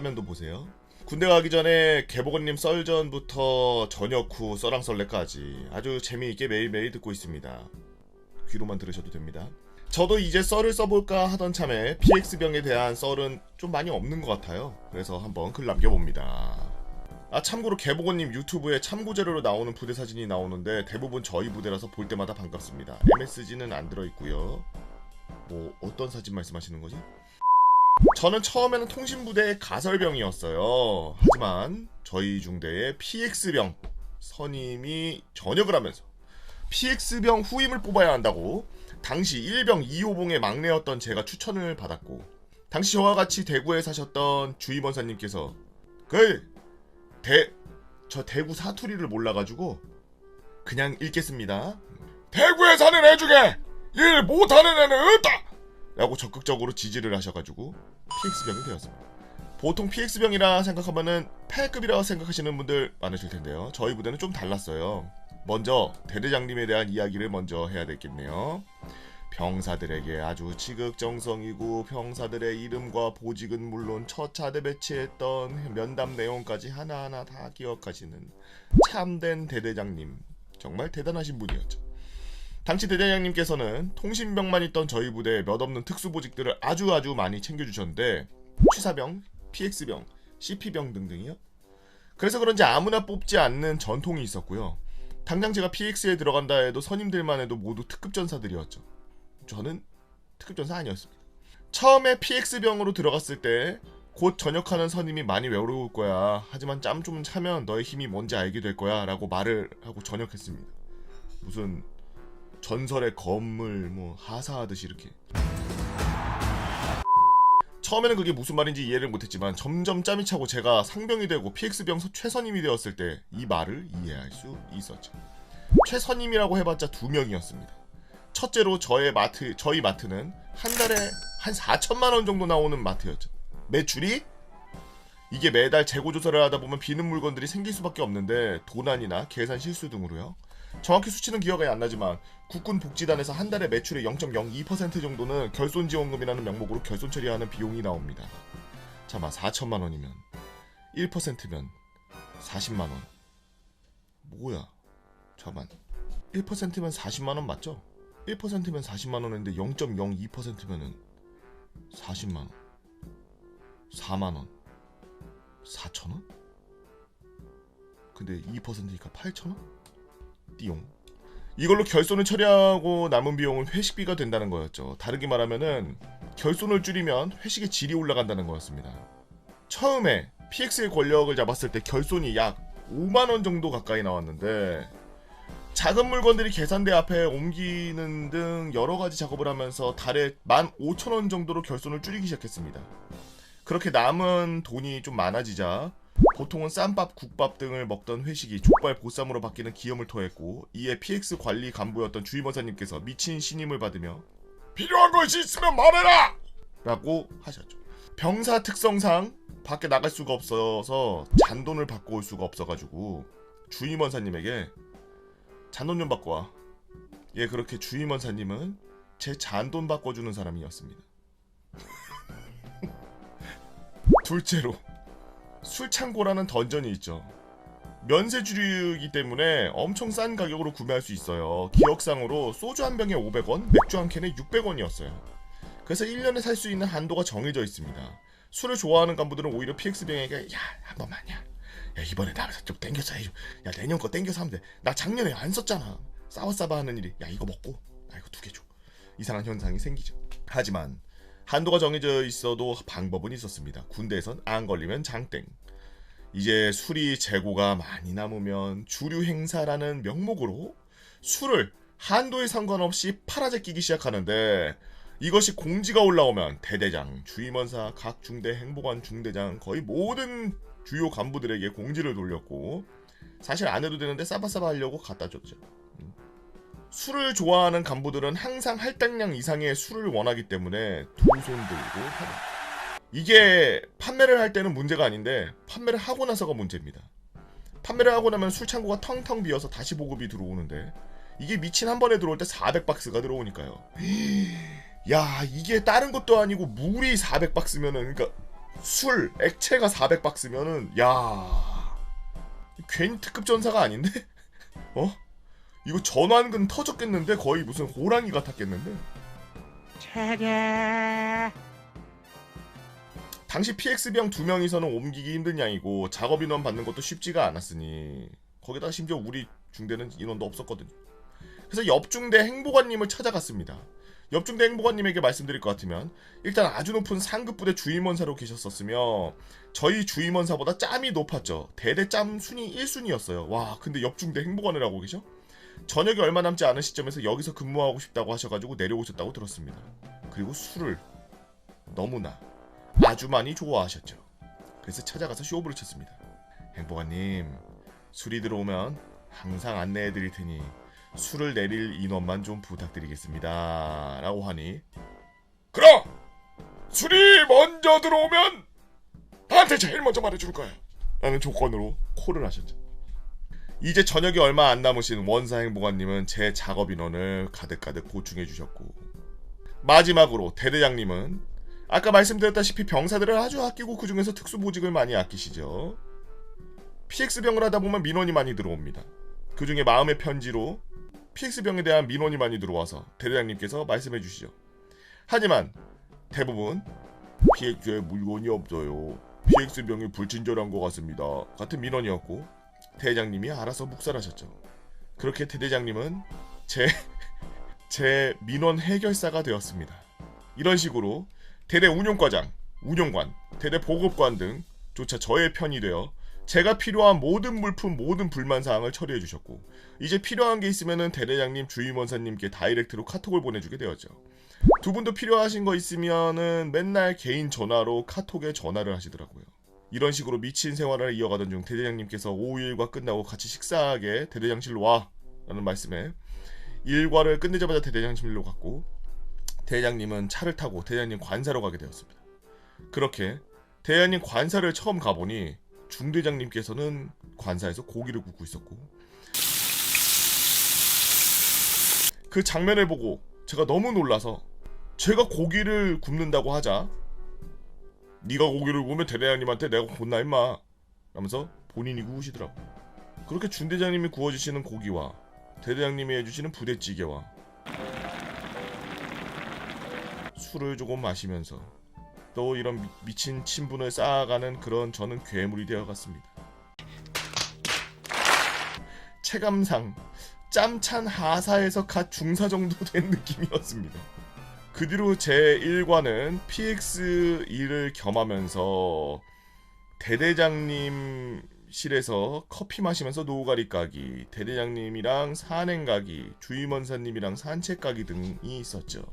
화면도 보세요. 군대 가기 전에 개보건님 썰전부터 저녁 후 썰랑썰레까지 아주 재미있게 매일매일 듣고 있습니다. 귀로만 들으셔도 됩니다. 저도 이제 썰을 써볼까 하던 참에 PX병에 대한 썰은 좀 많이 없는 것 같아요. 그래서 한번 글 남겨봅니다. 참고로 개보건님 유튜브에 참고자료로 나오는 부대 사진이 나오는데 대부분 저희 부대라서 볼 때마다 반갑습니다. MSG는 안 들어있고요. 뭐 어떤 사진 말씀하시는 거지? 저는 처음에는 통신부대의 가설병이었어요. 하지만 저희 중대의 PX병 선임이 전역을 하면서 PX병 후임을 뽑아야 한다고 당시 1병 2호봉의 막내였던 제가 추천을 받았고, 당시 저와 같이 대구에 사셨던 주임원사님께서 저 대구 사투리를 몰라가지고 그냥 읽겠습니다. 대구에 사는 애 중에 일 못하는 애는 없다! 라고 적극적으로 지지를 하셔가지고 PX병이 되었습니다. 보통 PX병이라 생각하면은 패급이라고 생각하시는 분들 많으실 텐데요. 저희 부대는 좀 달랐어요. 먼저 대대장님에 대한 이야기를 먼저 해야 되겠네요. 병사들에게 아주 지극정성이고 병사들의 이름과 보직은 물론 처차대 배치했던 면담 내용까지 하나하나 다 기억하시는 참된 대대장님, 정말 대단하신 분이었죠. 당시 대대장님께서는 통신병만 있던 저희 부대에 몇 없는 특수보직들을 아주 많이 챙겨주셨는데, 취사병, PX병, CP병 등등이요. 그래서 그런지 아무나 뽑지 않는 전통이 있었고요. 당장 제가 PX에 들어간다 해도 선임들만 해도 모두 특급전사들이었죠. 저는 특급전사 아니었습니다. 처음에 PX병으로 들어갔을 때 곧 전역하는 선임이 많이 외로울 거야. 하지만 짬 좀 차면 너의 힘이 뭔지 알게 될 거야 라고 말을 하고 전역했습니다. 무슨 전설의 건물 뭐 하사하듯이 이렇게. 처음에는 그게 무슨 말인지 이해를 못했지만 점점 짬이 차고 제가 상병이 되고 PX병 최선임이 되었을 때 이 말을 이해할 수 있었죠. 최선임이라고 해봤자 2명이었습니다. 첫째로 저희 마트는 한 달에 한 4천만원 정도 나오는 마트였죠. 매출이? 이게 매달 재고조사를 하다보면 비는 물건들이 생길 수밖에 없는데 도난이나 계산 실수 등으로요. 정확히 수치는 기억이 안 나지만 국군복지단에서 한 달에 매출의 0.02% 정도는 결손지원금이라는 명목으로 결손 처리하는 비용이 나옵니다. 잠깐만, 4천만원이면 1%면 40만원. 뭐야? 잠깐만, 1%면 40만원 맞죠? 1%면 40만원인데 0.02%면은 40만원, 4만원, 4천원? 근데 2%니까 8천원? 띠용. 이걸로 결손을 처리하고 남은 비용은 회식비가 된다는 거였죠. 다르게 말하면은 결손을 줄이면 회식의 질이 올라간다는 거였습니다. 처음에 PX의 권력을 잡았을 때 결손이 약 5만원 정도 가까이 나왔는데, 작은 물건들이 계산대 앞에 옮기는 등 여러가지 작업을 하면서 달에 15,000원 정도로 결손을 줄이기 시작했습니다. 그렇게 남은 돈이 좀 많아지자 보통은 쌈밥, 국밥 등을 먹던 회식이 족발, 보쌈으로 바뀌는 기염을 토했고, 이에 PX 관리 간부였던 주임원사님께서 미친 신임을 받으며 필요한 것이 있으면 말해라! 라고 하셨죠. 병사 특성상 밖에 나갈 수가 없어서 잔돈을 받고 올 수가 없어가지고 주임원사님에게 잔돈 좀 받고 와. 예, 그렇게 주임원사님은 제 잔돈 바꿔주는 사람이었습니다. 둘째로 술창고라는 던전이 있죠. 면세주류이기 때문에 엄청 싼 가격으로 구매할 수 있어요. 기억상으로 소주 한 병에 500원, 맥주 한 캔에 600원이었어요. 그래서 1년에 살 수 있는 한도가 정해져 있습니다. 술을 좋아하는 간부들은 오히려 PX병에게 한 번만이야. 이번에 나 좀 땡겨서 해줘. 내년 거 땡겨서 하면 돼. 나 작년에 안 썼잖아. 싸워싸바 하는 일이. 이거 먹고 나 이거 2개 줘. 이상한 현상이 생기죠. 하지만 한도가 정해져 있어도 방법은 있었습니다. 군대에선 안 걸리면 장땡. 이제 술이 재고가 많이 남으면 주류 행사라는 명목으로 술을 한도에 상관없이 팔아제끼기 시작하는데, 이것이 공지가 올라오면 대대장, 주임원사, 각 중대 행보관 중대장 거의 모든 주요 간부들에게 공지를 돌렸고, 사실 안 해도 되는데 싸바싸바 하려고 갖다 줬죠. 술을 좋아하는 간부들은 항상 할당량 이상의 술을 원하기 때문에 두 손 들고 하다. 이게 판매를 할 때는 문제가 아닌데 판매를 하고 나서가 문제입니다. 판매를 하고 나면 술창고가 텅텅 비어서 다시 보급이 들어오는데, 이게 미친 한 번에 들어올 때 400박스가 들어오니까요. 야, 이게 다른 것도 아니고 물이 400박스면은, 그러니까 술 액체가 400박스면은 야 괜히 특급 전사가 아닌데? 어? 이거 전완근 터졌겠는데? 거의 무슨 호랑이 같았겠는데? 당시 PX병 2명이서는 옮기기 힘든 양이고 작업 인원 받는 것도 쉽지가 않았으니 거기다가 심지어 우리 중대는 인원도 없었거든요. 그래서 옆중대 행보관님을 찾아갔습니다. 옆중대 행보관님에게 말씀드릴 것 같으면 일단 아주 높은 상급부대 주임원사로 계셨었으며 저희 주임원사보다 짬이 높았죠. 대대 짬 순위 1순위였어요. 와, 근데 옆중대 행보관을 하고 계셔? 저녁이 얼마 남지 않은 시점에서 여기서 근무하고 싶다고 하셔가지고 내려오셨다고 들었습니다. 그리고 술을 너무나 아주 많이 좋아하셨죠. 그래서 찾아가서 쇼부를 쳤습니다. 행보관님, 술이 들어오면 항상 안내해드릴 테니 술을 내릴 인원만 좀 부탁드리겠습니다 라고 하니, 그럼! 술이 먼저 들어오면 나한테 제일 먼저 말해줄 거야 라는 조건으로 콜을 하셨죠. 이제 저녁이 얼마 안 남으신 원사 행보관님은 제 작업 인원을 가득가득 보충해 주셨고, 마지막으로 대대장님은 아까 말씀드렸다시피 병사들을 아주 아끼고 그 중에서 특수보직을 많이 아끼시죠. PX병을 하다 보면 민원이 많이 들어옵니다. 그 중에 마음의 편지로 PX병에 대한 민원이 많이 들어와서 대대장님께서 말씀해 주시죠. 하지만 대부분 PX에 물건이 없어요. PX병이 불친절한 것 같습니다. 같은 민원이었고 대대장님이 알아서 묵살하셨죠. 그렇게 대대장님은 제 민원 해결사가 되었습니다. 이런 식으로 대대 운용과장, 운용관, 대대 보급관 등조차 저의 편이 되어 제가 필요한 모든 물품, 모든 불만사항을 처리해 주셨고, 이제 필요한 게 있으면은 대대장님, 주임원사님께 다이렉트로 카톡을 보내주게 되었죠. 두 분도 필요하신 거 있으면은 맨날 개인 전화로 카톡에 전화를 하시더라고요. 이런 식으로 미친 생활을 이어가던 중 대대장님께서 오후 일과 끝나고 같이 식사하게 대대장실로 와 라는 말씀에 일과를 끝내자마자 대대장실로 갔고, 대대장님은 차를 타고 대대장님 관사로 가게 되었습니다. 그렇게 대대장님 관사를 처음 가보니 중대장님께서는 관사에서 고기를 굽고 있었고, 그 장면을 보고 제가 너무 놀라서 제가 고기를 굽는다고 하자, 네가 고기를 구우면 대대장님한테 내가 혼나 임마 라면서 본인이 구우시더라고. 그렇게 중대장님이 구워주시는 고기와 대대장님이 해주시는 부대찌개와 술을 조금 마시면서 또 이런 미친 친분을 쌓아가는 그런 저는 괴물이 되어갔습니다. 체감상 짬찬 하사에서 갓 중사 정도 된 느낌이었습니다. 그 뒤로 제 일과는 PX 일을 겸하면서 대대장님 실에서 커피 마시면서 노가리 까기, 대대장님이랑 산행 가기, 주임원사님이랑 산책 가기 등이 있었죠.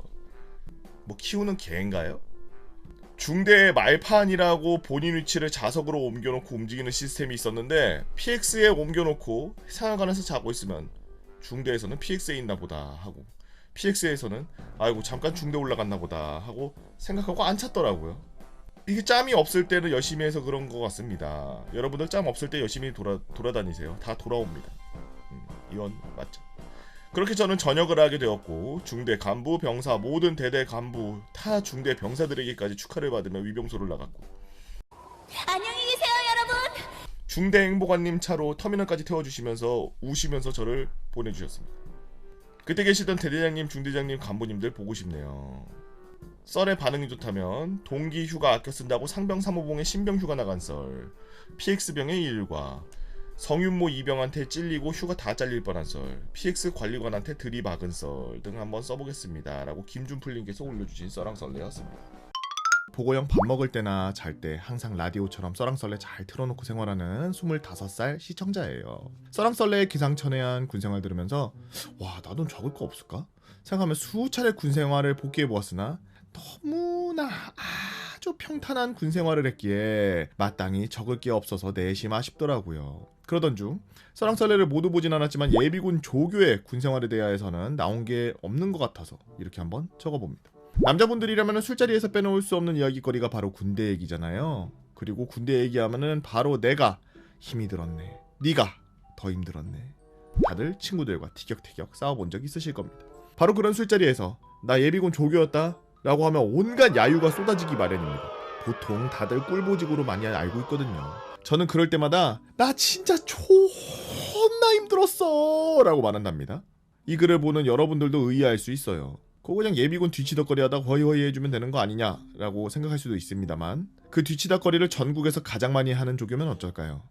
뭐 키우는 개인가요? 중대의 말판이라고 본인 위치를 자석으로 옮겨놓고 움직이는 시스템이 있었는데 PX에 옮겨놓고 생활관에서 자고 있으면 중대에서는 PX에 있나 보다 하고, PX에서는 아이고 잠깐 중대 올라갔나 보다 하고 생각하고 안 찾더라고요. 이게 짬이 없을 때는 열심히 해서 그런 것 같습니다. 여러분들 짬 없을 때 열심히 돌아다니세요. 다 돌아옵니다. 이건 맞죠. 그렇게 저는 전역을 하게 되었고, 중대 간부, 병사, 모든 대대 간부, 타 중대 병사들에게까지 축하를 받으며 위병소를 나갔고, 안녕히 계세요, 여러분. 중대 행보관님 차로 터미널까지 태워주시면서 우시면서 저를 보내주셨습니다. 그때 계시던 대대장님, 중대장님, 간부님들 보고 싶네요. 썰의 반응이 좋다면 동기 휴가 아껴 쓴다고 상병 3호봉에 신병 휴가 나간 썰, PX병의 일과, 성윤모 이병한테 찔리고 휴가 다 잘릴 뻔한 썰, PX 관리관한테 들이박은 썰 등 한번 써보겠습니다 라고 김준풀님께서 올려주신 썰랑썰레였습니다. 보고형 밥 먹을 때나 잘 때 항상 라디오처럼 썰랑썰레 잘 틀어놓고 생활하는 25살 시청자예요. 썰랑썰레의 기상천외한 군생활 들으면서 와, 나도 적을 거 없을까? 생각하며 수차례 군생활을 복귀해보았으나 너무나 아주 평탄한 군생활을 했기에 마땅히 적을 게 없어서 내심 아쉽더라고요. 그러던 중 썰랑썰레를 모두 보진 않았지만 예비군 조교의 군생활에 대하여서는 나온 게 없는 것 같아서 이렇게 한번 적어봅니다. 남자분들이라면 술자리에서 빼놓을 수 없는 이야기거리가 바로 군대 얘기잖아요. 그리고 군대 얘기하면은 바로 내가 힘이 들었네, 네가 더 힘들었네, 다들 친구들과 티격태격 싸워본 적 있으실 겁니다. 바로 그런 술자리에서 나 예비군 조교였다 라고 하면 온갖 야유가 쏟아지기 마련입니다. 보통 다들 꿀보직으로 많이 알고 있거든요. 저는 그럴 때마다 나 진짜 존나 힘들었어 라고 말한답니다. 이 글을 보는 여러분들도 의아할 수 있어요. 그거 그냥 예비군 뒤치덕거리 하다가 허이허이 해주면 되는 거 아니냐 라고 생각할 수도 있습니다만, 그 뒤치덕거리를 전국에서 가장 많이 하는 조교면 어쩔까요?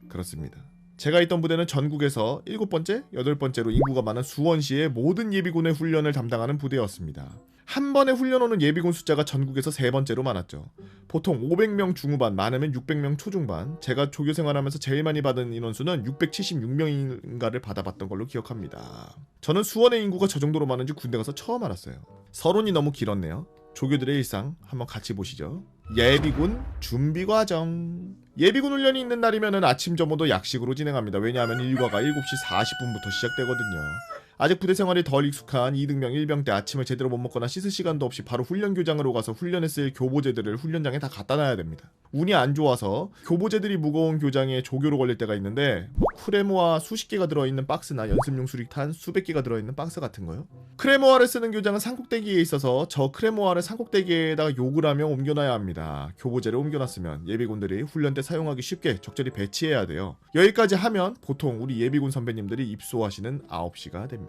그렇습니다. 제가 있던 부대는 전국에서 7번째, 8번째로 인구가 많은 수원시의 모든 예비군의 훈련을 담당하는 부대였습니다. 한 번에 훈련 오는 예비군 숫자가 전국에서 3번째로 많았죠. 보통 500명 중후반, 많으면 600명 초중반. 제가 조교 생활하면서 제일 많이 받은 인원수는 676명인가를 받아봤던 걸로 기억합니다. 저는 수원의 인구가 저 정도로 많은지 군대 가서 처음 알았어요. 서론이 너무 길었네요. 조교들의 일상 한번 같이 보시죠. 예비군 준비과정. 예비군 훈련이 있는 날이면 아침 점호도 약식으로 진행합니다. 왜냐하면 일과가 7시 40분부터 시작되거든요. 아직 부대 생활이 덜 익숙한 2등병 1병 때 아침을 제대로 못 먹거나 씻을 시간도 없이 바로 훈련교장으로 가서 훈련에 쓸 교보제들을 훈련장에 다 갖다 놔야 됩니다. 운이 안 좋아서 교보제들이 무거운 교장에 조교로 걸릴 때가 있는데, 크레모아 수십 개가 들어있는 박스나 연습용 수리탄 수백 개가 들어있는 박스 같은 거요. 크레모아를 쓰는 교장은 산꼭대기에 있어서 저 크레모아를 산꼭대기에다가 욕을 하며 옮겨놔야 합니다. 교보제를 옮겨놨으면 예비군들이 훈련 때 사용하기 쉽게 적절히 배치해야 돼요. 여기까지 하면 보통 우리 예비군 선배님들이 입소하시는 9시가 됩니다.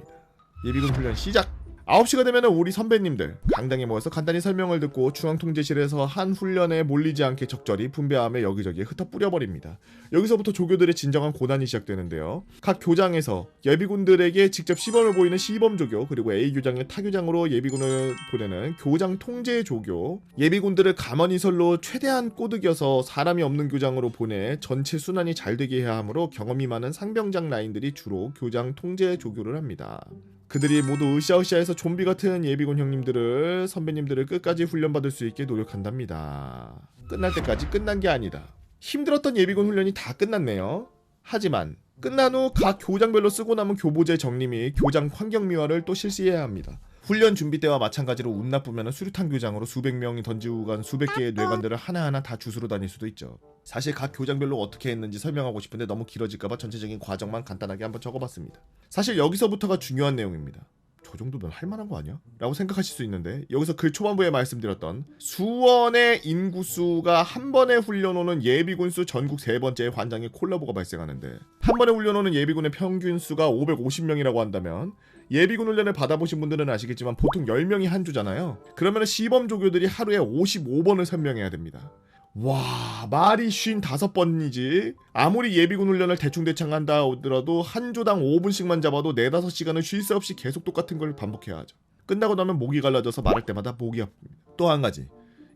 예비군 훈련 시작! 9시가 되면 우리 선배님들 강당에 모여서 간단히 설명을 듣고 중앙통제실에서 한 훈련에 몰리지 않게 적절히 분배함에 여기저기에 흩어 뿌려버립니다. 여기서부터 조교들의 진정한 고난이 시작되는데요. 각 교장에서 예비군들에게 직접 시범을 보이는 시범조교, 그리고 A교장의 타교장으로 예비군을 보내는 교장 통제 조교, 예비군들을 가만히설로 최대한 꼬드겨서 사람이 없는 교장으로 보내 전체 순환이 잘 되게 해야 하므로 경험이 많은 상병장 라인들이 주로 교장 통제 조교를 합니다. 그들이 모두 으쌰으쌰해서 좀비 같은 예비군 형님들을, 선배님들을 끝까지 훈련받을 수 있게 노력한답니다. 끝날 때까지 끝난 게 아니다. 힘들었던 예비군 훈련이 다 끝났네요. 하지만 끝난 후 각 교장별로 쓰고 남은 교보제 정리 및 교장 환경미화를 또 실시해야 합니다. 훈련 준비 때와 마찬가지로 운 나쁘면 수류탄 교장으로 수백 명이 던지고 간 수백 개의 뇌관들을 하나하나 다 주스로 다닐 수도 있죠. 사실 각 교장별로 어떻게 했는지 설명하고 싶은데 너무 길어질까봐 전체적인 과정만 간단하게 한번 적어봤습니다. 사실 여기서부터가 중요한 내용입니다. 저 정도면 할만한 거 아니야? 라고 생각하실 수 있는데, 여기서 글 초반부에 말씀드렸던 수원의 인구수가 한 번에 훈련 오는 예비군수 전국 3번째 환장의 콜라보가 발생하는데, 한 번에 훈련 오는 예비군의 평균 수가 550명이라고 한다면 예비군 훈련을 받아보신 분들은 아시겠지만 보통 10명이 한 조잖아요. 그러면 시범 조교들이 하루에 55번을 설명해야 됩니다. 와, 말이 55번이지. 아무리 예비군 훈련을 대충대충 한다 하더라도 한 조당 5분씩만 잡아도 4-5시간을 쉴 새 없이 계속 똑같은 걸 반복해야 하죠. 끝나고 나면 목이 갈라져서 말할 때마다 목이 아픕니다. 또 한 가지,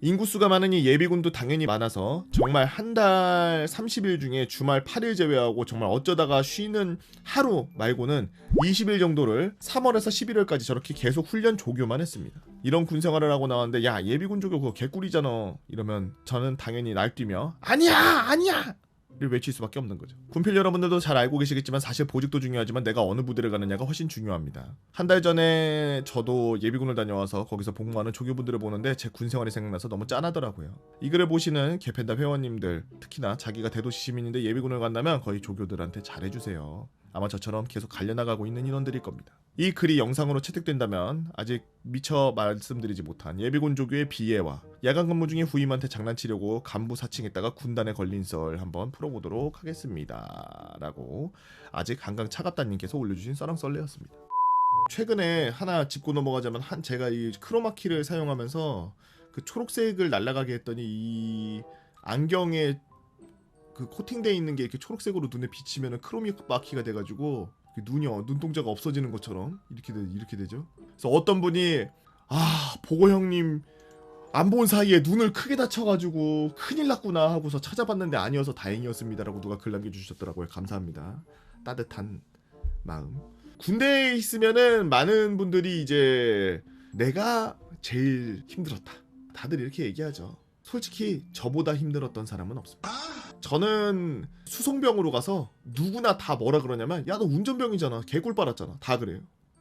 인구수가 많으니 예비군도 당연히 많아서 정말 한 달 30일 중에 주말 8일 제외하고 정말 어쩌다가 쉬는 하루 말고는 20일 정도를 3월에서 11월까지 저렇게 계속 훈련 조교만 했습니다. 이런 군생활을 하고 나왔는데, 야 예비군 조교 그거 개꿀이잖아 이러면 저는 당연히 날뛰며 아니야 를 외칠 수밖에 없는 거죠. 군필 여러분들도 잘 알고 계시겠지만 사실 보직도 중요하지만 내가 어느 부대를 가느냐가 훨씬 중요합니다. 한 달 전에 저도 예비군을 다녀와서 거기서 복무하는 조교분들을 보는데 제 군생활이 생각나서 너무 짠하더라고요. 이 글을 보시는 개펜다 회원님들, 특히나 자기가 대도시 시민인데 예비군을 간다면 거의 조교들한테 잘해주세요. 아마 저처럼 계속 갈려나가고 있는 인원들일 겁니다. 이 글이 영상으로 채택된다면 아직 미처 말씀드리지 못한 예비군 조교의 비애와 야간 근무 중에 후임한테 장난치려고 간부 사칭했다가 군단에 걸린 썰 한번 풀어보도록 하겠습니다. 라고 아직 한강 차갑다님께서 올려주신 썰렁썰레였습니다. 최근에 하나 짚고 넘어가자면 제가 이 크로마키를 사용하면서 그 초록색을 날아가게 했더니 이 안경에 그 코팅되어 있는 게 이렇게 초록색으로 눈에 비치면 크로마키가 돼가지고 눈동자가 없어지는 것처럼 이렇게 되죠. 그래서 어떤 분이 보고 형님 안 본 사이에 눈을 크게 다쳐가지고 큰일 났구나 하고서 찾아봤는데 아니어서 다행이었습니다라고 누가 글 남겨주셨더라고요. 감사합니다. 따뜻한 마음. 군대에 있으면은 많은 분들이 이제 내가 제일 힘들었다 다들 이렇게 얘기하죠. 솔직히 저보다 힘들었던 사람은 없습니다. 저는 수송병으로 가서 누구나 다 뭐라 그러냐면 야 너 운전병이잖아, 개꿀 빨았잖아, 다 그래요.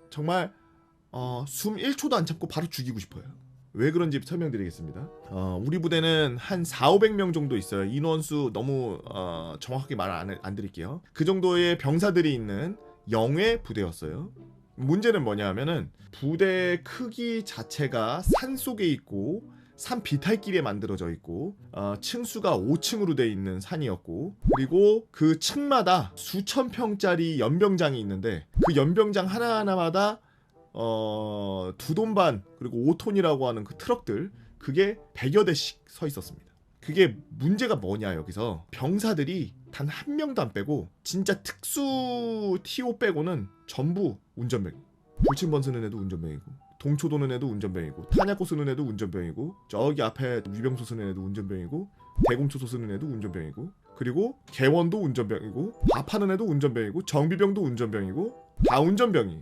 정말 숨 1초도 안 참고 바로 죽이고 싶어요. 왜 그런지 설명드리겠습니다. 우리 부대는 한 400-500명 정도 있어요. 인원수 너무 정확하게 말 안 드릴게요. 그 정도의 병사들이 있는 영외 부대였어요. 문제는 뭐냐 하면은 부대 크기 자체가 산속에 있고 산 비탈길에 만들어져 있고 층수가 5층으로 돼 있는 산이었고, 그리고 그 층마다 수천 평짜리 연병장이 있는데 그 연병장 하나하나마다 2돈 반 그리고 5톤이라고 하는 그 트럭들, 그게 100여 대씩 서 있었습니다. 그게 문제가 뭐냐, 여기서 병사들이 단 한 명도 안 빼고 진짜 특수 TO 빼고는 전부 운전병. 불침번 쓰는 애도 운전병이고, 동초 도는 애도 운전병이고, 탄약고 쓰는 애도 운전병이고, 저기 앞에 위병소 쓰는 애도 운전병이고, 대공초소 쓰는 애도 운전병이고, 그리고 개원도 운전병이고, 밥하는 애도 운전병이고, 정비병도 운전병이고, 다 운전병이.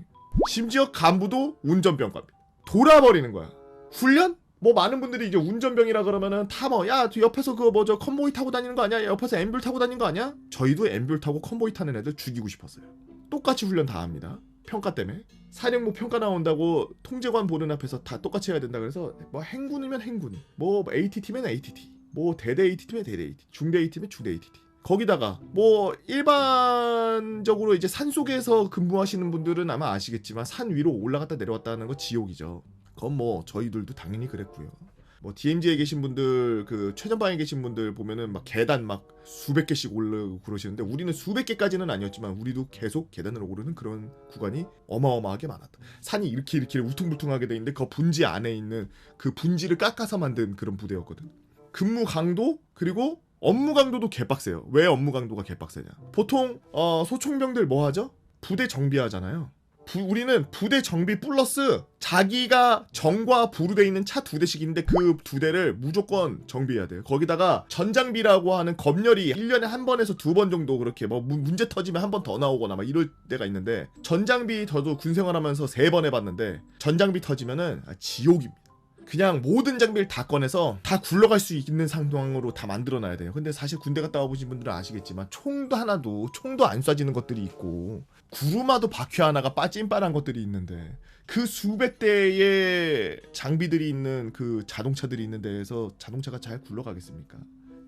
심지어 간부도 운전병갑니다. 돌아버리는 거야. 훈련? 뭐 많은 분들이 이제 운전병이라 그러면은 다 뭐 야 옆에서 그거 뭐 저 컨보이 타고 다니는 거 아니야? 옆에서 엠뷸 타고 다니는 거 아니야? 저희도 엠뷸 타고 컨보이 타는 애들 죽이고 싶었어요. 똑같이 훈련 다 합니다. 평가 때문에. 사령부 평가 나온다고 통제관 보는 앞에서 다 똑같이 해야 된다 그래서 뭐 행군이면 행군, 뭐 ATT면 ATT, 뭐 대대 ATT면 대대 ATT, 중대 ATT면 중대 ATT. 거기다가 뭐 일반적으로 이제 산 속에서 근무하시는 분들은 아마 아시겠지만 산 위로 올라갔다 내려왔다 하는 거 지옥이죠. 그건 뭐 저희들도 당연히 그랬고요. 뭐 DMZ에 계신 분들, 그 최전방에 계신 분들 보면은 막 계단 막 수백 개씩 오르고 그러시는데, 우리는 수백 개까지는 아니었지만 우리도 계속 계단을 오르는 그런 구간이 어마어마하게 많았다. 산이 이렇게 울퉁불퉁하게 돼 있는데 그 분지 안에 있는 그 분지를 깎아서 만든 그런 부대였거든. 근무 강도 그리고 업무 강도도 개빡세요. 왜 업무 강도가 개빡세냐? 보통 소총병들 뭐 하죠? 부대 정비하잖아요. 우리는 부대 정비 플러스 자기가 정과 부로 돼 있는 차 2대씩 있는데 그 2대를 무조건 정비해야 돼요. 거기다가 전장비라고 하는 검열이 1년에 한 번에서 2번 정도 그렇게 뭐 문제 터지면 한 번 더 나오거나 막 이럴 때가 있는데, 전장비 저도 군 생활하면서 3번 해봤는데 전장비 터지면은 지옥입니다. 그냥 모든 장비를 다 꺼내서 다 굴러갈 수 있는 상황으로 다 만들어놔야 돼요. 근데 사실 군대 갔다 와보신 분들은 아시겠지만 총도 안 쏴지는 것들이 있고, 구루마도 바퀴 하나가 찐빠란 것들이 있는데, 그 수백 대의 장비들이 있는 그 자동차들이 있는 데에서 자동차가 잘 굴러가겠습니까?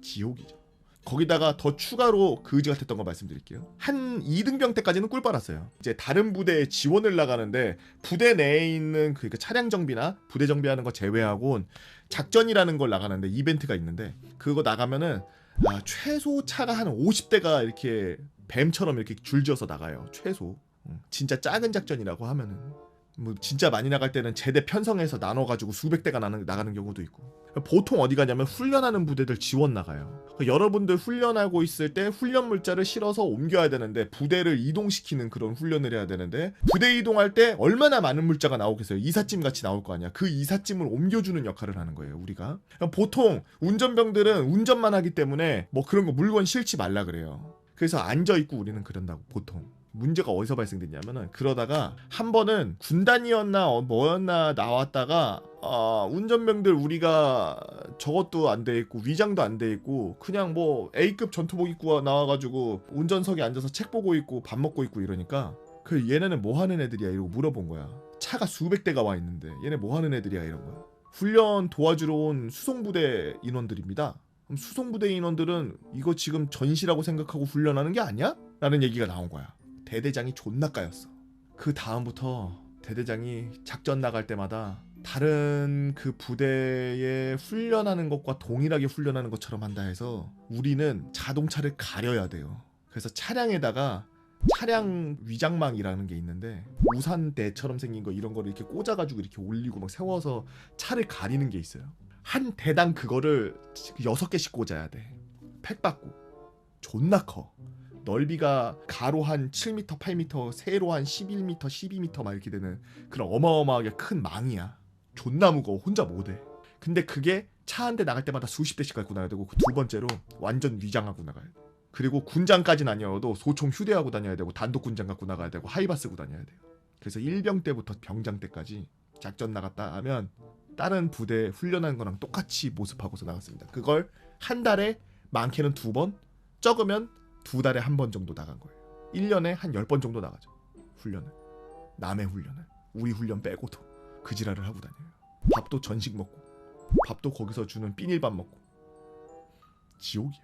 지옥이죠. 거기다가 더 추가로 그지 같았던 거 말씀드릴게요. 한 2등병 때까지는 꿀 빨았어요. 이제 다른 부대에 지원을 나가는데 부대 내에 있는 그 차량 정비나 부대 정비하는 거 제외하고는 작전이라는 걸 나가는데, 이벤트가 있는데 그거 나가면은 최소 차가 한 50대가 이렇게 뱀처럼 이렇게 줄지어서 나가요. 최소. 진짜 작은 작전이라고 하면은 뭐 진짜 많이 나갈 때는 제대 편성해서 나눠가지고 수백 대가 나가는 경우도 있고. 보통 어디 가냐면 훈련하는 부대들 지원 나가요. 여러분들 훈련하고 있을 때 훈련 물자를 실어서 옮겨야 되는데, 부대를 이동시키는 그런 훈련을 해야 되는데, 부대 이동할 때 얼마나 많은 물자가 나오겠어요. 이삿짐 같이 나올 거 아니야. 그 이삿짐을 옮겨주는 역할을 하는 거예요, 우리가. 보통 운전병들은 운전만 하기 때문에 뭐 그런 거 물건 실지 말라 그래요. 그래서 앉아있고 우리는 그런다고. 보통 문제가 어디서 발생됐냐면은, 그러다가 한 번은 군단이었나 뭐였나 나왔다가 운전병들 우리가 저것도 안 돼 있고 위장도 안 돼 있고 그냥 뭐 A급 전투복 입고 나와가지고 운전석에 앉아서 책 보고 있고 밥 먹고 있고 이러니까, 그 얘네는 뭐 하는 애들이야 이러고 물어본 거야. 차가 수백 대가 와 있는데 얘네 뭐 하는 애들이야 이런 거야. 훈련 도와주러 온 수송부대 인원들입니다. 그럼 수송부대 인원들은 이거 지금 전시라고 생각하고 훈련하는 게 아니야? 라는 얘기가 나온 거야. 대대장이 존나 까였어. 그 다음부터 대대장이 작전 나갈 때마다 다른 그 부대에 훈련하는 것과 동일하게 훈련하는 것처럼 한다 해서 우리는 자동차를 가려야 돼요. 그래서 차량에다가 차량 위장망이라는 게 있는데, 우산대처럼 생긴 거 이런 거를 이렇게 꽂아가지고 이렇게 올리고 막 세워서 차를 가리는 게 있어요. 한 대당 그거를 6개씩 꽂아야 돼. 팩 받고. 존나 커. 넓이가 가로 한 7m, 8m, 세로 한 11m, 12m 막 이렇게 되는 그런 어마어마하게 큰 망이야. 존나 무거워. 혼자 못해. 근데 그게 차 한 대 나갈 때마다 수십 대씩 갖고 나가야 되고, 그 두 번째로 완전 위장하고 나가야 돼. 그리고 군장까지는 아니어도 소총 휴대하고 다녀야 되고, 단독 군장 갖고 나가야 되고, 하이바 쓰고 다녀야 돼요. 그래서 1병 때부터 병장 때까지 작전 나갔다 하면 다른 부대 훈련한 거랑 똑같이 모습하고서 나갔습니다. 그걸 한 달에 많게는 2번, 적으면 2달에 1번 정도 나간 거예요. 1년에 한 10번 정도 나가죠. 훈련을. 남의 훈련을. 우리 훈련 빼고도 그 지랄을 하고 다녀요. 밥도 전식 먹고, 밥도 거기서 주는 삔일밥 먹고. 지옥이야.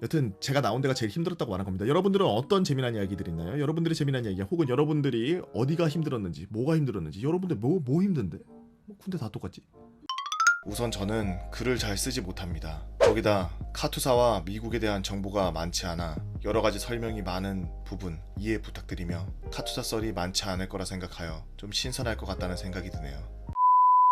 여튼 제가 나온 데가 제일 힘들었다고 말한 겁니다. 여러분들은 어떤 재미난 이야기들 있나요? 여러분들의 재미난 이야기, 혹은 여러분들이 어디가 힘들었는지, 뭐가 힘들었는지. 여러분들 뭐 힘든데? 뭐 군대 다 똑같지? 우선 저는 글을 잘 쓰지 못합니다. 거기다 카투사와 미국에 대한 정보가 많지 않아 여러가지 설명이 많은 부분 이해 부탁드리며 카투사 썰이 많지 않을 거라 생각하여 좀 신선할 것 같다는 생각이 드네요.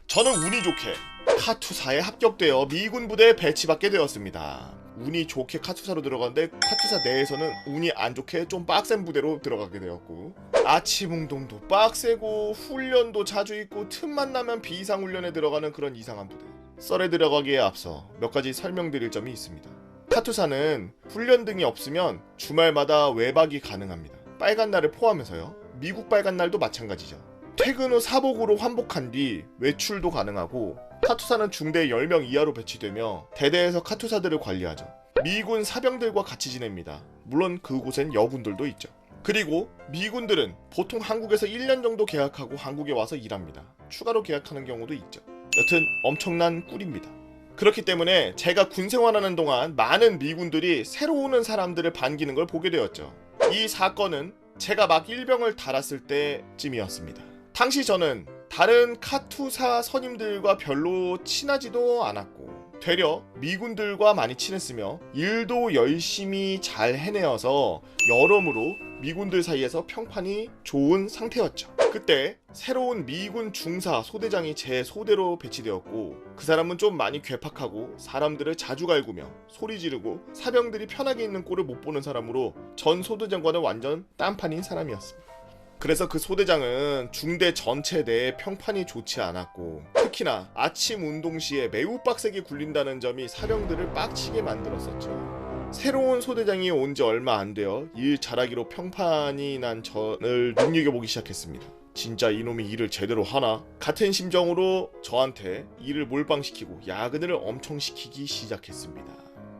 저는 운이 좋게 카투사에 합격되어 미군 부대에 배치받게 되었습니다. 운이 좋게 카투사로 들어갔는데 카투사 내에서는 운이 안 좋게 좀 빡센 부대로 들어가게 되었고, 아침 운동도 빡세고 훈련도 자주 있고 틈만 나면 비상훈련에 들어가는 그런 이상한 부대. 썰에 들어가기에 앞서 몇 가지 설명드릴 점이 있습니다. 카투사는 훈련 등이 없으면 주말마다 외박이 가능합니다. 빨간 날을 포함해서요. 미국 빨간 날도 마찬가지죠. 퇴근 후 사복으로 환복한 뒤 외출도 가능하고, 카투사는 중대 10명 이하로 배치되며 대대에서 카투사들을 관리하죠. 미군 사병들과 같이 지냅니다. 물론 그곳엔 여군들도 있죠. 그리고 미군들은 보통 한국에서 1년 정도 계약하고 한국에 와서 일합니다. 추가로 계약하는 경우도 있죠. 여튼 엄청난 꿀입니다. 그렇기 때문에 제가 군 생활하는 동안 많은 미군들이 새로 오는 사람들을 반기는 걸 보게 되었죠. 이 사건은 제가 막 일병을 달았을 때쯤이었습니다. 당시 저는 다른 카투사 선임들과 별로 친하지도 않았고 되려 미군들과 많이 친했으며 일도 열심히 잘 해내어서 여러모로 미군들 사이에서 평판이 좋은 상태였죠. 그때 새로운 미군 중사 소대장이 제 소대로 배치되었고, 그 사람은 좀 많이 괴팍하고 사람들을 자주 갈구며 소리 지르고 사병들이 편하게 있는 꼴을 못 보는 사람으로 전 소대장과는 완전 딴판인 사람이었습니다. 그래서 그 소대장은 중대 전체 내에 평판이 좋지 않았고, 특히나 아침 운동 시에 매우 빡세게 굴린다는 점이 사병들을 빡치게 만들었었죠. 새로운 소대장이 온 지 얼마 안 되어 일 잘하기로 평판이 난 저를 눈여겨보기 시작했습니다. 진짜 이놈이 일을 제대로 하나? 같은 심정으로 저한테 일을 몰빵시키고 야근을 엄청 시키기 시작했습니다.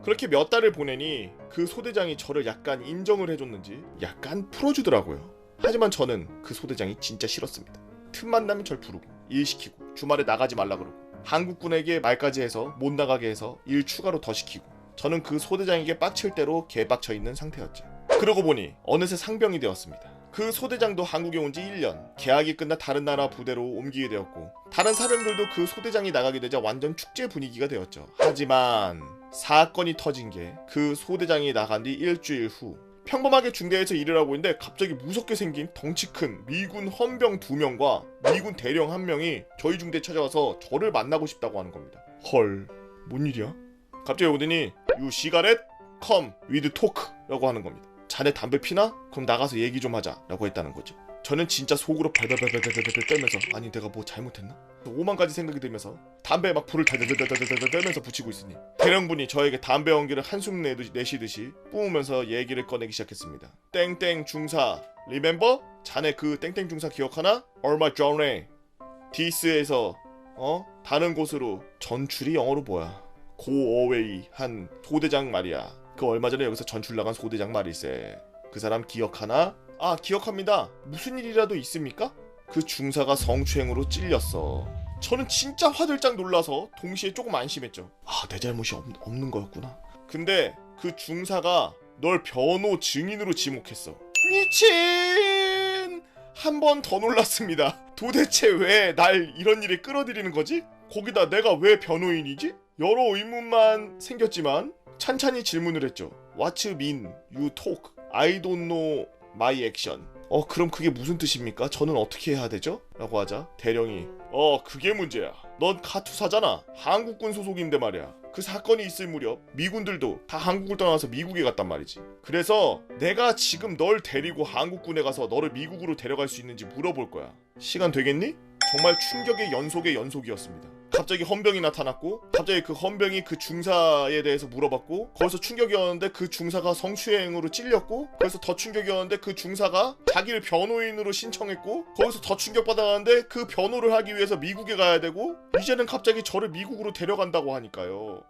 그렇게 몇 달을 보내니 그 소대장이 저를 약간 인정을 해줬는지 약간 풀어주더라고요. 하지만 저는 그 소대장이 진짜 싫었습니다. 틈만 나면 절 부르고 일 시키고 주말에 나가지 말라 그러고 한국군에게 말까지 해서 못 나가게 해서 일 추가로 더 시키고, 저는 그 소대장에게 빡칠 대로 개빡쳐 있는 상태였죠. 그러고 보니 어느새 상병이 되었습니다. 그 소대장도 한국에 온 지 1년, 계약이 끝나 다른 나라 부대로 옮기게 되었고, 다른 사병들도 그 소대장이 나가게 되자 완전 축제 분위기가 되었죠. 하지만 사건이 터진 게 그 소대장이 나간 뒤 일주일 후, 평범하게 중대에서 일을 하고 있는데 갑자기 무섭게 생긴 덩치 큰 미군 헌병 2명과 미군 대령 1명이 저희 중대에 찾아와서 저를 만나고 싶다고 하는 겁니다. 헐, 뭔 일이야? 갑자기 오더니 You cigarette? Come with talk 라고 하는 겁니다. 자네 담배 피나? 그럼 나가서 얘기 좀 하자 라고 했다는 거죠. 저는 진짜 속으로 발발발발발발 떨면서 아니 내가 뭐 잘못했나? 오만 가지 생각이 들면서 담배에 막 불을 달달달달달달 떨면서 붙이고 있으니 대령분이 저에게 담배 연기를 한숨 내쉬듯이 뿜으면서 얘기를 꺼내기 시작했습니다. 땡땡 중사 리멤버? 자네 그 땡땡 중사 기억하나? 얼마 전에 디스에서 다른 곳으로 전출이 영어로 뭐야? Go away 한 소대장 말이야. 그 얼마 전에 여기서 전출 나간 소대장 말일세. 그 사람 기억하나? 아, 기억합니다. 무슨 일이라도 있습니까? 그 중사가 성추행으로 찔렸어. 저는 진짜 화들짝 놀라서 동시에 조금 안심했죠. 아, 내 잘못이 없는 거였구나. 근데 그 중사가 널 변호 증인으로 지목했어. 미친! 한 번 더 놀랐습니다. 도대체 왜 날 이런 일에 끌어들이는 거지? 거기다 내가 왜 변호인이지? 여러 의문만 생겼지만 찬찬히 질문을 했죠. What mean you talk? I don't know my action. 그럼 그게 무슨 뜻입니까? 저는 어떻게 해야 되죠? 라고 하자 대령이 그게 문제야. 넌 카투사잖아. 한국군 소속인데 말이야. 그 사건이 있을 무렵 미군들도 다 한국을 떠나서 미국에 갔단 말이지. 그래서 내가 지금 널 데리고 한국군에 가서 너를 미국으로 데려갈 수 있는지 물어볼 거야. 시간 되겠니? 정말 충격의 연속의 연속이었습니다. 갑자기 헌병이 나타났고, 갑자기 그 헌병이 그 중사에 대해서 물어봤고, 거기서 충격이었는데 그 중사가 성추행으로 찔렸고, 그래서 더 충격이었는데 그 중사가 자기를 변호인으로 신청했고, 거기서 더 충격받았는데 그 변호를 하기 위해서 미국에 가야 되고, 이제는 갑자기 저를 미국으로 데려간다고 하니까요.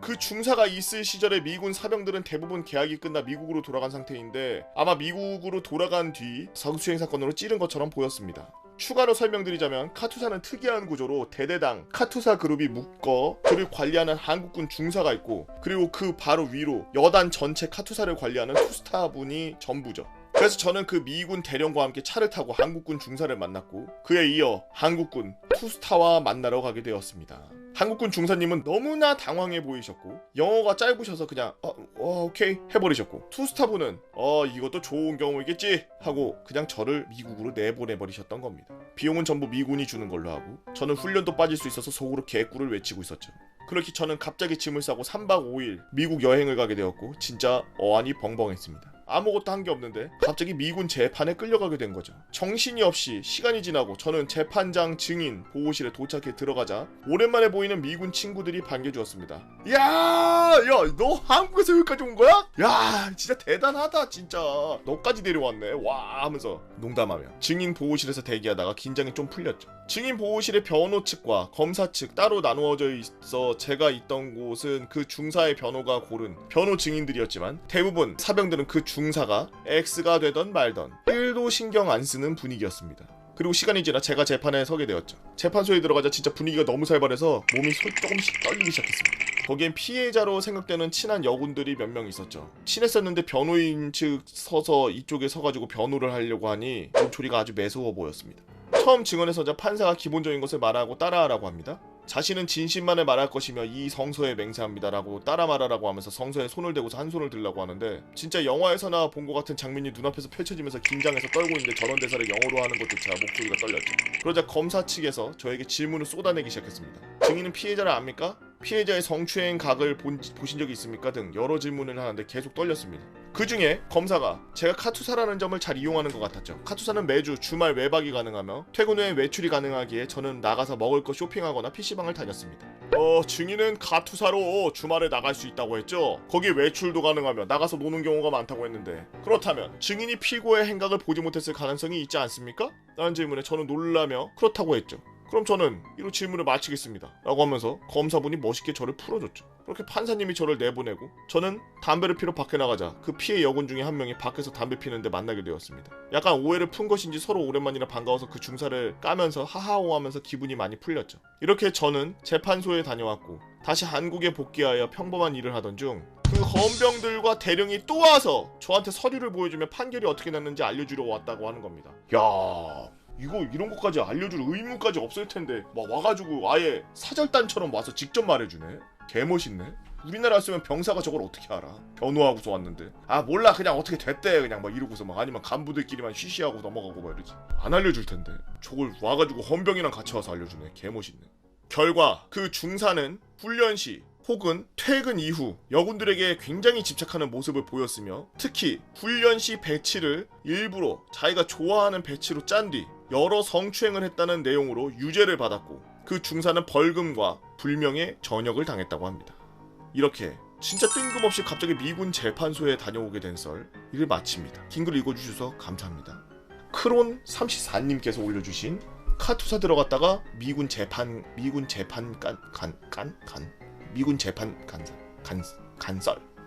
그 중사가 있을 시절에 미군 사병들은 대부분 계약이 끝나 미국으로 돌아간 상태인데, 아마 미국으로 돌아간 뒤 성추행 사건으로 찌른 것처럼 보였습니다. 추가로 설명드리자면 카투사는 특이한 구조로 대대당 카투사 그룹이 묶어 그를 관리하는 한국군 중사가 있고, 그리고 그 바로 위로 여단 전체 카투사를 관리하는 투스타분이 전부죠. 그래서 저는 그 미군 대령과 함께 차를 타고 한국군 중사를 만났고 그에 이어 한국군 투스타와 만나러 가게 되었습니다. 한국군 중사님은 너무나 당황해 보이셨고 영어가 짧으셔서 그냥 오케이 해버리셨고 투스타분은 이것도 좋은 경우이겠지 하고 그냥 저를 미국으로 내보내버리셨던 겁니다. 비용은 전부 미군이 주는 걸로 하고 저는 훈련도 빠질 수 있어서 속으로 개꿀을 외치고 있었죠. 그렇게 저는 갑자기 짐을 싸고 3박 5일 미국 여행을 가게 되었고 진짜 어안이 벙벙했습니다. 아무것도 한 게 없는데 갑자기 미군 재판에 끌려가게 된 거죠. 정신이 없이 시간이 지나고 저는 재판장 증인 보호실에 도착해 들어가자 오랜만에 보이는 미군 친구들이 반겨주었습니다. 야, 너 한국에서 여기까지 온 거야? 야, 진짜 대단하다 진짜. 너까지 데려왔네. 와 하면서 농담하며 증인 보호실에서 대기하다가 긴장이 좀 풀렸죠. 증인 보호실의 변호 측과 검사 측 따로 나누어져 있어 제가 있던 곳은 그 중사의 변호가 고른 변호 증인들이었지만 대부분 사병들은 그 중사가 X가 되던 말던 1도 신경 안 쓰는 분위기였습니다. 그리고 시간이 지나 제가 재판에 서게 되었죠. 재판소에 들어가자 진짜 분위기가 너무 살벌해서 몸이 조금씩 떨리기 시작했습니다. 거기엔 피해자로 생각되는 친한 여군들이 몇 명 있었죠. 친했었는데 변호인 측 서서 이쪽에 서가지고 변호를 하려고 하니 몸초리가 아주 매서워 보였습니다. 처음 증언에 서자 판사가 기본적인 것을 말하고 따라하라고 합니다. 자신은 진실만을 말할 것이며 이 성서에 맹세합니다라고 따라 말하라고 하면서 성서에 손을 대고서 한 손을 들라고 하는데 진짜 영화에서나 본 것 같은 장면이 눈앞에서 펼쳐지면서 긴장해서 떨고 있는데 저런 대사를 영어로 하는 것조차 목소리가 떨렸죠. 그러자 검사 측에서 저에게 질문을 쏟아내기 시작했습니다. 증인은 피해자를 압니까? 피해자의 성추행 각을 보신 적이 있습니까? 등 여러 질문을 하는데 계속 떨렸습니다. 그 중에 검사가 제가 카투사라는 점을 잘 이용하는 것 같았죠. 카투사는 매주 주말 외박이 가능하며 퇴근 후에 외출이 가능하기에 저는 나가서 먹을 거 쇼핑하거나 PC방을 다녔습니다. 증인은 카투사로 주말에 나갈 수 있다고 했죠? 거기 외출도 가능하며 나가서 노는 경우가 많다고 했는데 그렇다면 증인이 피고의 행각을 보지 못했을 가능성이 있지 않습니까? 라는 질문에 저는 놀라며 그렇다고 했죠. 그럼 저는 이로 질문을 마치겠습니다 라고 하면서 검사분이 멋있게 저를 풀어줬죠. 그렇게 판사님이 저를 내보내고 저는 담배를 피러 밖에 나가자 그 피해 여군 중에 한 명이 밖에서 담배 피는데 만나게 되었습니다. 약간 오해를 푼 것인지 서로 오랜만이라 반가워서 그 중사를 까면서 하하호하면서 기분이 많이 풀렸죠. 이렇게 저는 재판소에 다녀왔고 다시 한국에 복귀하여 평범한 일을 하던 중 그 헌병들과 대령이 또 와서 저한테 서류를 보여주며 판결이 어떻게 났는지 알려주러 왔다고 하는 겁니다. 야, 이런 것까지 알려줄 의무까지 없을 텐데 막 와가지고 아예 사절단처럼 와서 직접 말해주네. 개멋있네. 우리나라였으면 병사가 저걸 어떻게 알아? 변호하고서 왔는데 몰라 그냥 어떻게 됐대 그냥 막 이러고서 막 아니면 간부들끼리만 쉬쉬하고 넘어가고 막 이러지. 안 알려줄 텐데 저걸 와가지고 헌병이랑 같이 와서 알려주네. 개멋있네. 결과 그 중사는 훈련 시 혹은 퇴근 이후 여군들에게 굉장히 집착하는 모습을 보였으며 특히 훈련 시 배치를 일부러 자기가 좋아하는 배치로 짠 뒤 여러 성추행을 했다는 내용으로 유죄를 받았고 그 중사는 벌금과 불명예 전역을 당했다고 합니다. 이렇게 진짜 뜬금없이 갑자기 미군 재판소에 다녀오게 된 썰 이를 마칩니다. 긴 글 읽어주셔서 감사합니다. 크론34님께서 올려주신 카투사 들어갔다가 미군 재판 간썰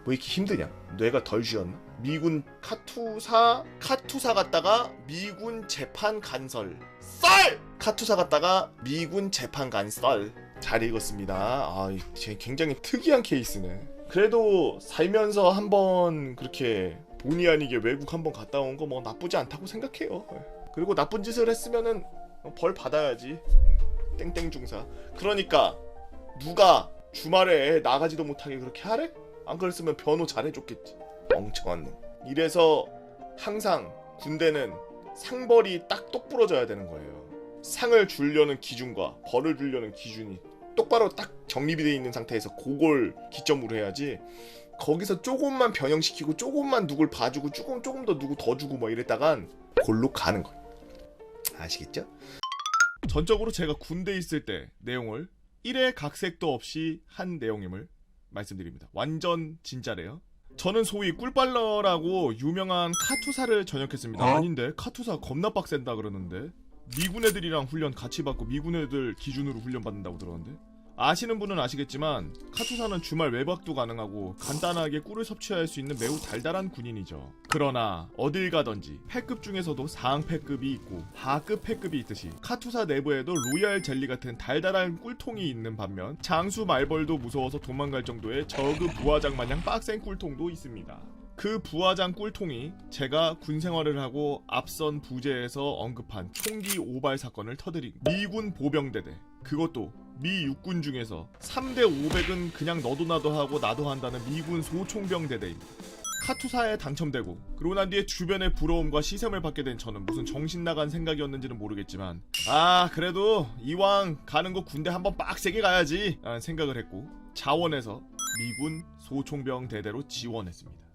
왜 이렇게 힘드냐? 뇌가 덜 쥐었나? 미군 카투사 갔다가 미군 재판 간설 썰! 카투사 갔다가 미군 재판 간썰 잘 읽었습니다. 굉장히 특이한 케이스네. 그래도 살면서 한번 그렇게 본의 아니게 외국 한번 갔다 온 거 뭐 나쁘지 않다고 생각해요. 그리고 나쁜 짓을 했으면은 벌 받아야지. 땡땡 중사. 그러니까 누가 주말에 나가지도 못하게 그렇게 하래? 안 그랬으면 변호 잘해줬겠지. 멍청한 놈. 이래서 항상 군대는 상벌이 딱 똑부러져야 되는 거예요. 상을 주려는 기준과 벌을 주려는 기준이 똑바로 딱 정립이 돼 있는 상태에서 그걸 기점으로 해야지. 거기서 조금만 변형시키고 조금만 누굴 봐주고 조금 더 누구 더 주고 뭐 이랬다간 골로 가는 거예요. 아시겠죠? 전적으로 제가 군대에 있을 때 내용을 1의 각색도 없이 한 내용임을 말씀드립니다. 완전 진짜래요. 저는 소위 꿀빨러라고 유명한 카투사를 전역했습니다. 아닌데 카투사 겁나 빡센다 그러는데 미군 애들이랑 훈련 같이 받고 미군 애들 기준으로 훈련 받는다고 들었는데 아시는 분은 아시겠지만 카투사는 주말 외박도 가능하고 간단하게 꿀을 섭취할 수 있는 매우 달달한 군인이죠. 그러나 어딜 가든지 패급 중에서도 상하 패급이 있고 하급 패급이 있듯이 카투사 내부에도 로얄 젤리 같은 달달한 꿀통이 있는 반면 장수 말벌도 무서워서 도망갈 정도의 저급 부하장 마냥 빡센 꿀통도 있습니다. 그 부화장 꿀통이 제가 군 생활을 하고 앞선 부제에서 언급한 총기 오발 사건을 터뜨린 미군 보병대대, 그것도 미 육군 중에서 3대 500은 그냥 너도 나도 하고 나도 한다는 미군 소총병 대대입니다. 카투사에 당첨되고 그러고 난 뒤에 주변의 부러움과 시샘을 받게 된 저는 무슨 정신 나간 생각이었는지는 모르겠지만 그래도 이왕 가는 거 군대 한번 빡세게 가야지 라는 생각을 했고 자원에서 미군 소총병 대대로 지원했습니다.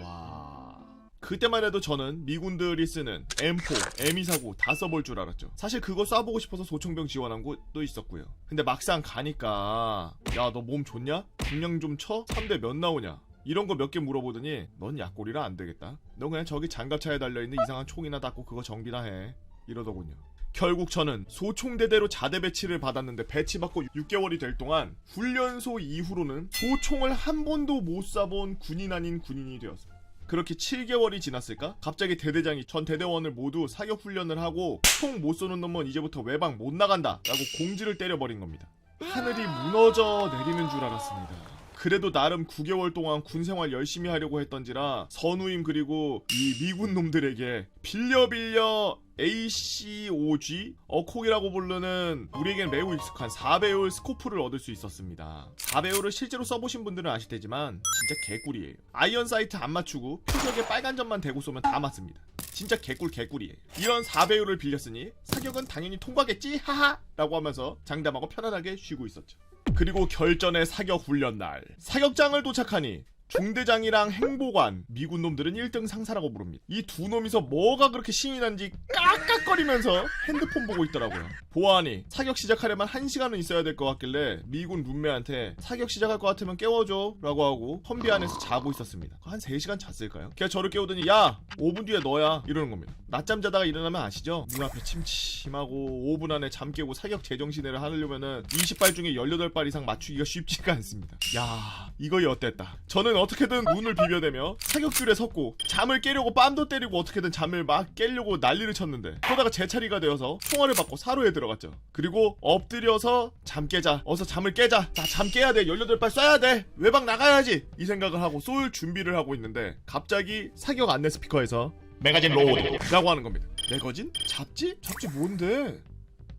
와... 그때만 해도 저는 미군들이 쓰는 M4, M249 다 써볼 줄 알았죠. 사실 그거 쏴보고 싶어서 소총병 지원한 곳도 있었고요. 근데 막상 가니까 야 너 몸 좋냐? 중량 좀 쳐? 3대 몇 나오냐? 이런 거 몇 개 물어보더니 넌 약골이라 안 되겠다. 넌 그냥 저기 장갑차에 달려있는 이상한 총이나 닦고 그거 정비나 해. 이러더군요. 결국 저는 소총대대로 자대 배치를 받았는데 배치받고 6개월이 될 동안 훈련소 이후로는 소총을 한 번도 못 쏴본 군인 아닌 군인이 되었어요. 그렇게 7개월이 지났을까? 갑자기 대대장이 전 대대원을 모두 사격 훈련을 하고 총 못 쏘는 놈은 이제부터 외박 못 나간다 라고 공지를 때려버린 겁니다. 하늘이 무너져 내리는 줄 알았습니다. 그래도 나름 9개월 동안 군생활 열심히 하려고 했던지라 선우임 그리고 이 미군 놈들에게 빌려 ACOG 어콕이라고 부르는 우리에겐 매우 익숙한 4배율 스코프를 얻을 수 있었습니다. 4배율을 실제로 써보신 분들은 아실 테지만 진짜 개꿀이에요. 아이언 사이트 안 맞추고 표적에 빨간 점만 대고 쏘면 다 맞습니다. 진짜 개꿀이에요. 이런 4배율을 빌렸으니 사격은 당연히 통과겠지 하하 라고 하면서 장담하고 편안하게 쉬고 있었죠. 그리고 결전의 사격 훈련 날 사격장을 도착하니 중대장이랑 행보관, 미군 놈들은 1등 상사라고 부릅니다. 이 두 놈이서 뭐가 그렇게 신이 난지 깍깍거리면서 핸드폰 보고 있더라고요. 보아하니 사격 시작하려면 1시간은 있어야 될 것 같길래 미군 룸메한테 사격 시작할 것 같으면 깨워줘 라고 하고 험비 안에서 자고 있었습니다. 한 3시간 잤을까요? 걔가 저를 깨우더니 야 5분 뒤에 너야 이러는 겁니다. 낮잠 자다가 일어나면 아시죠? 눈앞에 침침하고 5분 안에 잠 깨고 사격 제정신을 하려면은 20발 중에 18발 이상 맞추기가 쉽지가 않습니다. 야 이거이 어땠다. 저는 어떻게든 눈을 비벼대며 사격줄에 섰고 잠을 깨려고 뺨도 때리고 어떻게든 잠을 막 깨려고 난리를 쳤는데 그러다가 제 차례가 되어서 총알을 받고 사로에 들어갔죠. 그리고 엎드려서 잠 깨자, 어서 잠을 깨자, 자 잠 깨야 돼, 18발 쏴야 돼, 외박 나가야지 이 생각을 하고 쏠 준비를 하고 있는데 갑자기 사격 안내 스피커에서 매거진 로드 라고 하는 겁니다. 매거진? 잡지? 잡지 뭔데?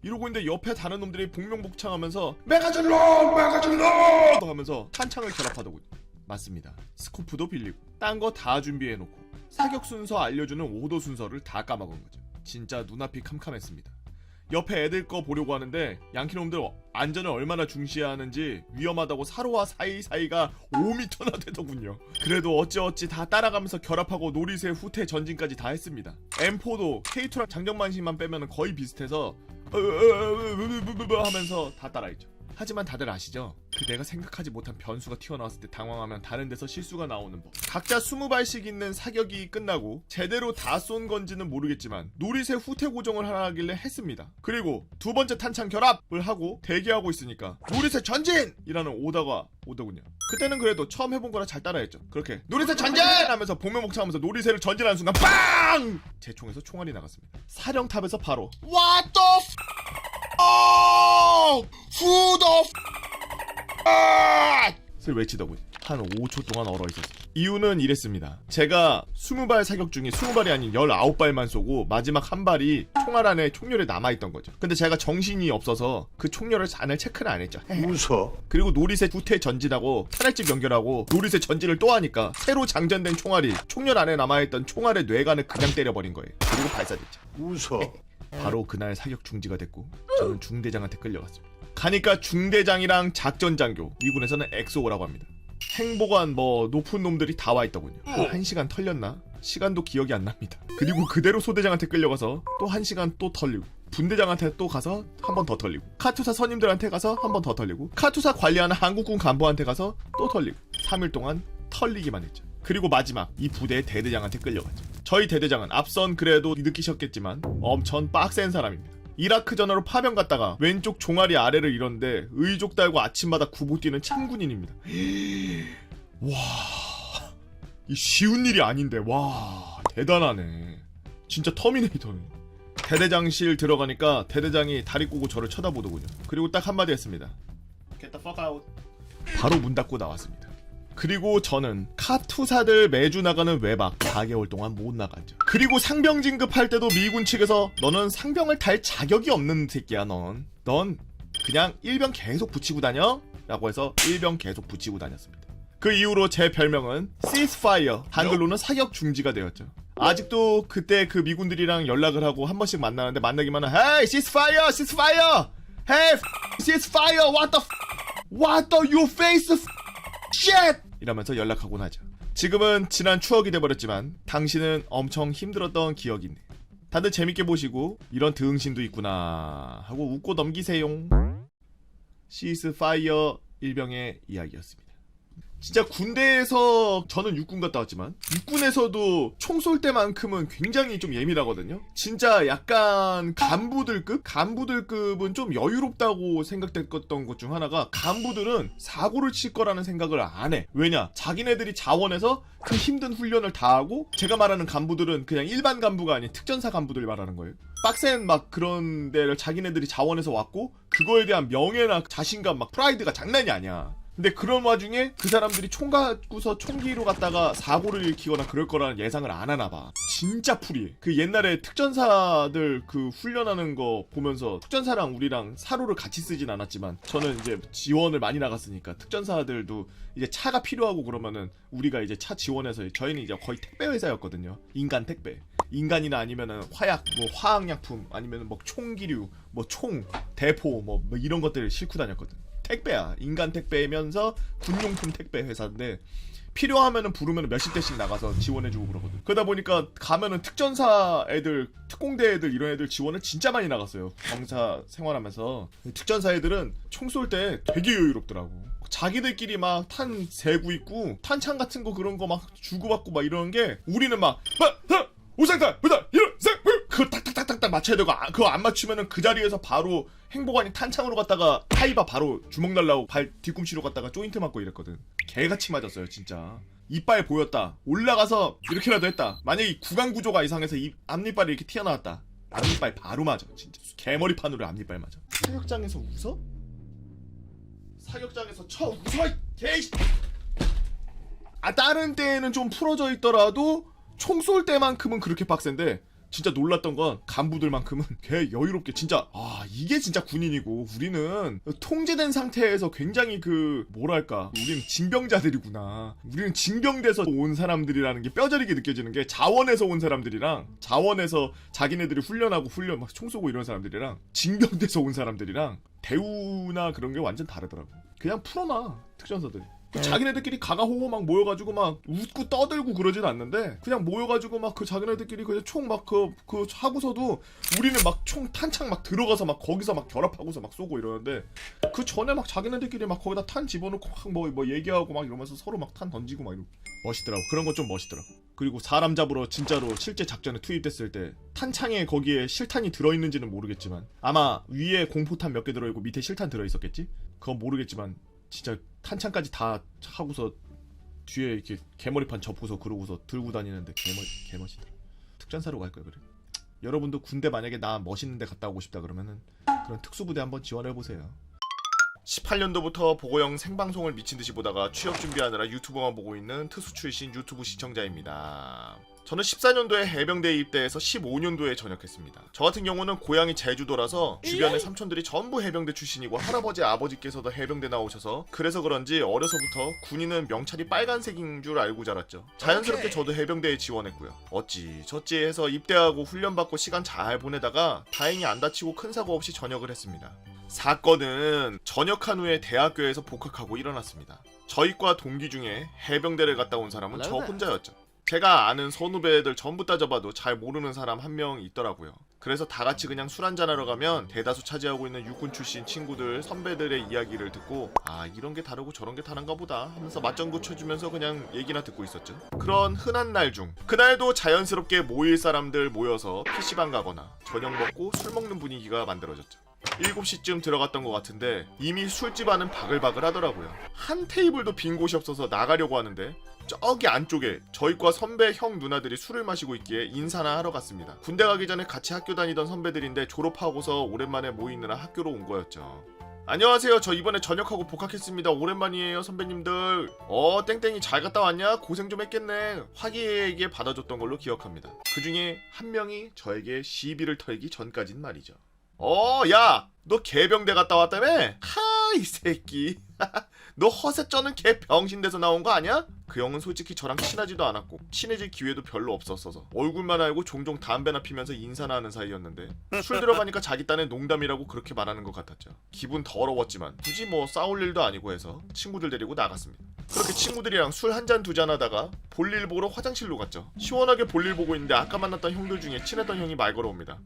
이러고 있는데 옆에 다른 놈들이 복명복창하면서 매거진 로드 하면서 탄창을 결합하더군요. 맞습니다. 스코프도 빌리고 딴 거 다 준비해놓고 사격 순서 알려주는 오도 순서를 다 까먹은 거죠. 진짜 눈앞이 캄캄했습니다. 옆에 애들 거 보려고 하는데 양키놈들 안전을 얼마나 중시하는지 위험하다고 사로와 사이사이가 5m나 되더군요. 그래도 어찌어찌 다 따라가면서 결합하고 노리새 후퇴 전진까지 다 했습니다. M4도 K2랑 장정만신만 빼면 거의 비슷해서 하면서 다 따라했죠. 하지만 다들 아시죠? 그 내가 생각하지 못한 변수가 튀어나왔을 때 당황하면 다른 데서 실수가 나오는 법. 각자 20발씩 있는 사격이 끝나고 제대로 다 쏜 건지는 모르겠지만 노리새 후퇴 고정을 하나 하길래 했습니다. 그리고 두 번째 탄창 결합을 하고 대기하고 있으니까 노리새 전진! 이라는 오더가 오더군요. 그때는 그래도 처음 해본 거라 잘 따라했죠. 그렇게 노리새 전진! 하면서 복면복창하면서 노리새를 전진하는 순간 빵! 제 총에서 총알이 나갔습니다. 사령탑에서 바로 What the f***! Who the f***을 외치더군요. 한 5초 동안 얼어있었어요. 이유는 이랬습니다. 제가 20발 사격 중에 20발이 아닌 19발만 쏘고 마지막 한 발이 총알 안에 총열에 남아있던 거죠. 근데 제가 정신이 없어서 그 총열을 안을 체크를 안 했죠. 웃어. 그리고 노리새 후퇴 전진하고 탄약집 연결하고 노리새 전진을 또 하니까 새로 장전된 총알이 총열 안에 남아있던 총알의 뇌관을 그냥 때려버린 거예요. 그리고 발사됐죠. 웃어. 바로 그날 사격 중지가 됐고 저는 중대장한테 끌려갔습니다. 가니까 중대장이랑 작전장교, 미군에서는 엑소라고 합니다. 행보관 높은 놈들이 다 와있더군요. 한 1시간 털렸나? 시간도 기억이 안 납니다. 그리고 그대로 소대장한테 끌려가서 또 1시간 또 털리고 분대장한테 또 가서 한 번 더 털리고 카투사 선임들한테 가서 한 번 더 털리고 카투사 관리하는 한국군 간부한테 가서 또 털리고 3일 동안 털리기만 했죠. 그리고 마지막 이 부대의 대대장한테 끌려갔죠. 저희 대대장은 앞선 그래도 느끼셨겠지만 엄청 빡센 사람입니다. 이라크 전화로 파병 갔다가 왼쪽 종아리 아래를 잃었는데 의족 달고 아침마다 구보 뛰는 참군인입니다. 와, 이 쉬운 일이 아닌데 와 대단하네. 진짜 터미네이터네. 대대장실 들어가니까 대대장이 다리 꼬고 저를 쳐다보더군요. 그리고 딱 한마디 했습니다. Get the fuck out. 바로 문 닫고 나왔습니다. 그리고 저는 카투사들 매주 나가는 외박 4개월 동안 못 나갔죠. 그리고 상병 진급할 때도 미군 측에서 너는 상병을 탈 자격이 없는 새끼야 넌 그냥 일병 계속 붙이고 다녀? 라고 해서 일병 계속 붙이고 다녔습니다. 그 이후로 제 별명은 Ceasefire, 한글로는 사격 중지가 되었죠. 아직도 그때 그 미군들이랑 연락을 하고 한 번씩 만나는데 만나기만 하면 Hey Ceasefire! Ceasefire! Hey Ceasefire! What the you face shit! 이러면서 연락하곤 하죠. 지금은 지난 추억이 돼버렸지만 당신은 엄청 힘들었던 기억이 있네. 다들 재밌게 보시고 이런 등신도 있구나 하고 웃고 넘기세요. 시스파이어 일병의 이야기였습니다. 진짜 군대에서 저는 육군 갔다 왔지만 육군에서도 총 쏠 때만큼은 굉장히 좀 예민하거든요. 진짜 약간 간부들급은 좀 여유롭다고 생각됐던 것 중 하나가 간부들은 사고를 칠 거라는 생각을 안 해. 왜냐? 자기네들이 자원해서 그 힘든 훈련을 다 하고 제가 말하는 간부들은 그냥 일반 간부가 아닌 특전사 간부들 말하는 거예요. 빡센 막 그런 데를 자기네들이 자원해서 왔고 그거에 대한 명예나 자신감 막 프라이드가 장난이 아니야. 근데 그런 와중에 그 사람들이 총 갖고서 총기로 갔다가 사고를 일으키거나 그럴 거라는 예상을 안 하나 봐. 진짜 풀이해. 그 옛날에 특전사들 그 훈련하는 거 보면서 특전사랑 우리랑 사로를 같이 쓰진 않았지만 저는 이제 지원을 많이 나갔으니까 특전사들도 이제 차가 필요하고 그러면은 우리가 이제 차 지원해서 저희는 이제 거의 택배 회사였거든요. 인간 택배. 인간이나 아니면은 화약, 뭐 화학약품 아니면은 뭐 총기류, 뭐 총, 대포 뭐 이런 것들을 싣고 다녔거든. 택배야. 인간 택배면서 군용품 택배 회사인데 필요하면은 부르면은 몇십 대씩 나가서 지원해주고 그러거든. 그러다 보니까 가면은 특전사 애들, 특공대 애들 이런 애들 지원을 진짜 많이 나갔어요. 병사 생활하면서. 특전사 애들은 총 쏠 때 되게 여유롭더라고. 자기들끼리 막 탄 세고 있고 탄창 같은 거 그런 거 막 주고받고 막 이러는 게 우리는 막 우상탄 부다 이런 그거 탁탁탁탁 맞춰야 되고 그거 안 맞추면은 그 자리에서 바로 행보관이 탄창으로 갔다가 타이바 바로 주먹 날라고 발 뒤꿈치로 갔다가 조인트 맞고 이랬거든. 개같이 맞았어요 진짜. 이빨 보였다. 올라가서 이렇게라도 했다. 만약에 구강 구조가 이상해서 앞니빨이 이렇게 튀어나왔다. 앞니빨 바로 맞아 진짜. 개머리판으로 앞니빨 맞아. 사격장에서 웃어? 사격장에서 웃어 개이씨. 다른 때에는 좀 풀어져 있더라도 총 쏠 때만큼은 그렇게 빡센데 진짜 놀랐던 건 간부들만큼은 개 여유롭게 진짜 이게 진짜 군인이고 우리는 통제된 상태에서 굉장히 뭐랄까 우리는 징병자들이구나. 우리는 징병돼서 온 사람들이라는 게 뼈저리게 느껴지는 게 자원에서 온 사람들이랑 자원에서 자기네들이 훈련하고 막 총 쏘고 이런 사람들이랑 징병돼서 온 사람들이랑 대우나 그런 게 완전 다르더라고. 그냥 풀어놔 특전사들이. 자기네들끼리 가가호호 막 모여가지고 막 웃고 떠들고 그러진 않는데 그냥 모여가지고 막 그 자기네들끼리 그냥 총 막 그 하고서도 우리는 막 총 탄창 막 들어가서 막 거기서 막 결합하고서 막 쏘고 이러는데 그 전에 막 자기네들끼리 막 거기다 탄 집어넣고 뭐 얘기하고 막 이러면서 서로 막 탄 던지고 막 이러고 멋있더라고. 그런 거 좀 멋있더라고. 그리고 사람 잡으러 진짜로 실제 작전에 투입됐을 때 탄창에 거기에 실탄이 들어있는지는 모르겠지만 아마 위에 공포탄 몇 개 들어있고 밑에 실탄 들어있었겠지? 그건 모르겠지만 진짜 탄창까지 다 하고서 뒤에 이렇게 개머리판 접고서 그러고서 들고 다니는데 개멋있다. 특전사로 갈 거야 그래. 여러분도 군대 만약에 나 멋있는 데 갔다 오고 싶다 그러면은 그런 특수부대 한번 지원해보세요. 18년도부터 보고형 생방송을 미친듯이 보다가 취업 준비하느라 유튜버만 보고 있는 특수 출신 유튜브 시청자입니다. 저는 14년도에 해병대에 입대해서 15년도에 전역했습니다. 저 같은 경우는 고향이 제주도라서 주변에 삼촌들이 전부 해병대 출신이고 할아버지 아버지께서도 해병대 나오셔서 그래서 그런지 어려서부터 군인은 명찰이 빨간색인 줄 알고 자랐죠. 자연스럽게 저도 해병대에 지원했고요. 어찌저찌 해서 입대하고 훈련받고 시간 잘 보내다가 다행히 안 다치고 큰 사고 없이 전역을 했습니다. 사건은 전역한 후에 대학교에서 복학하고 일어났습니다. 저희과 동기 중에 해병대를 갔다 온 사람은 저 혼자였죠. 제가 아는 선후배들 전부 따져봐도 잘 모르는 사람 한 명 있더라고요. 그래서 다 같이 그냥 술 한잔하러 가면 대다수 차지하고 있는 육군 출신 친구들, 선배들의 이야기를 듣고 이런 게 다르고 저런 게 다른가 보다 하면서 맞장구 쳐주면서 그냥 얘기나 듣고 있었죠. 그런 흔한 날 중 그날도 자연스럽게 모일 사람들 모여서 PC방 가거나 저녁 먹고 술 먹는 분위기가 만들어졌죠. 7시쯤 들어갔던 것 같은데 이미 술집 안은 바글바글 하더라고요. 한 테이블도 빈 곳이 없어서 나가려고 하는데 저기 안쪽에 저희과 선배 형 누나들이 술을 마시고 있기에 인사나 하러 갔습니다. 군대 가기 전에 같이 학교 다니던 선배들인데 졸업하고서 오랜만에 모이느라 학교로 온 거였죠. 안녕하세요. 저 이번에 전역하고 복학했습니다. 오랜만이에요 선배님들. 땡땡이 잘 갔다 왔냐? 고생 좀 했겠네. 화기애애하게 받아줬던 걸로 기억합니다. 그 중에 한 명이 저에게 시비를 털기 전까진 말이죠. 야! 너 개병대 갔다 왔다며? 이 새끼. 너 허세 쩌는 개 병신돼서 나온 거 아니야? 그 형은 솔직히 저랑 친하지도 않았고 친해질 기회도 별로 없었어서 얼굴만 알고 종종 담배나 피면서 인사나 하는 사이였는데 술 들어가니까 자기 딴에 농담이라고 그렇게 말하는 것 같았죠. 기분 더러웠지만 굳이 뭐 싸울 일도 아니고 해서 친구들 데리고 나갔습니다. 그렇게 친구들이랑 술 한 잔 두 잔 하다가 볼일 보러 화장실로 갔죠. 시원하게 볼일 보고 있는데 아까 만났던 형들 중에 친했던 형이 말 걸어옵니다.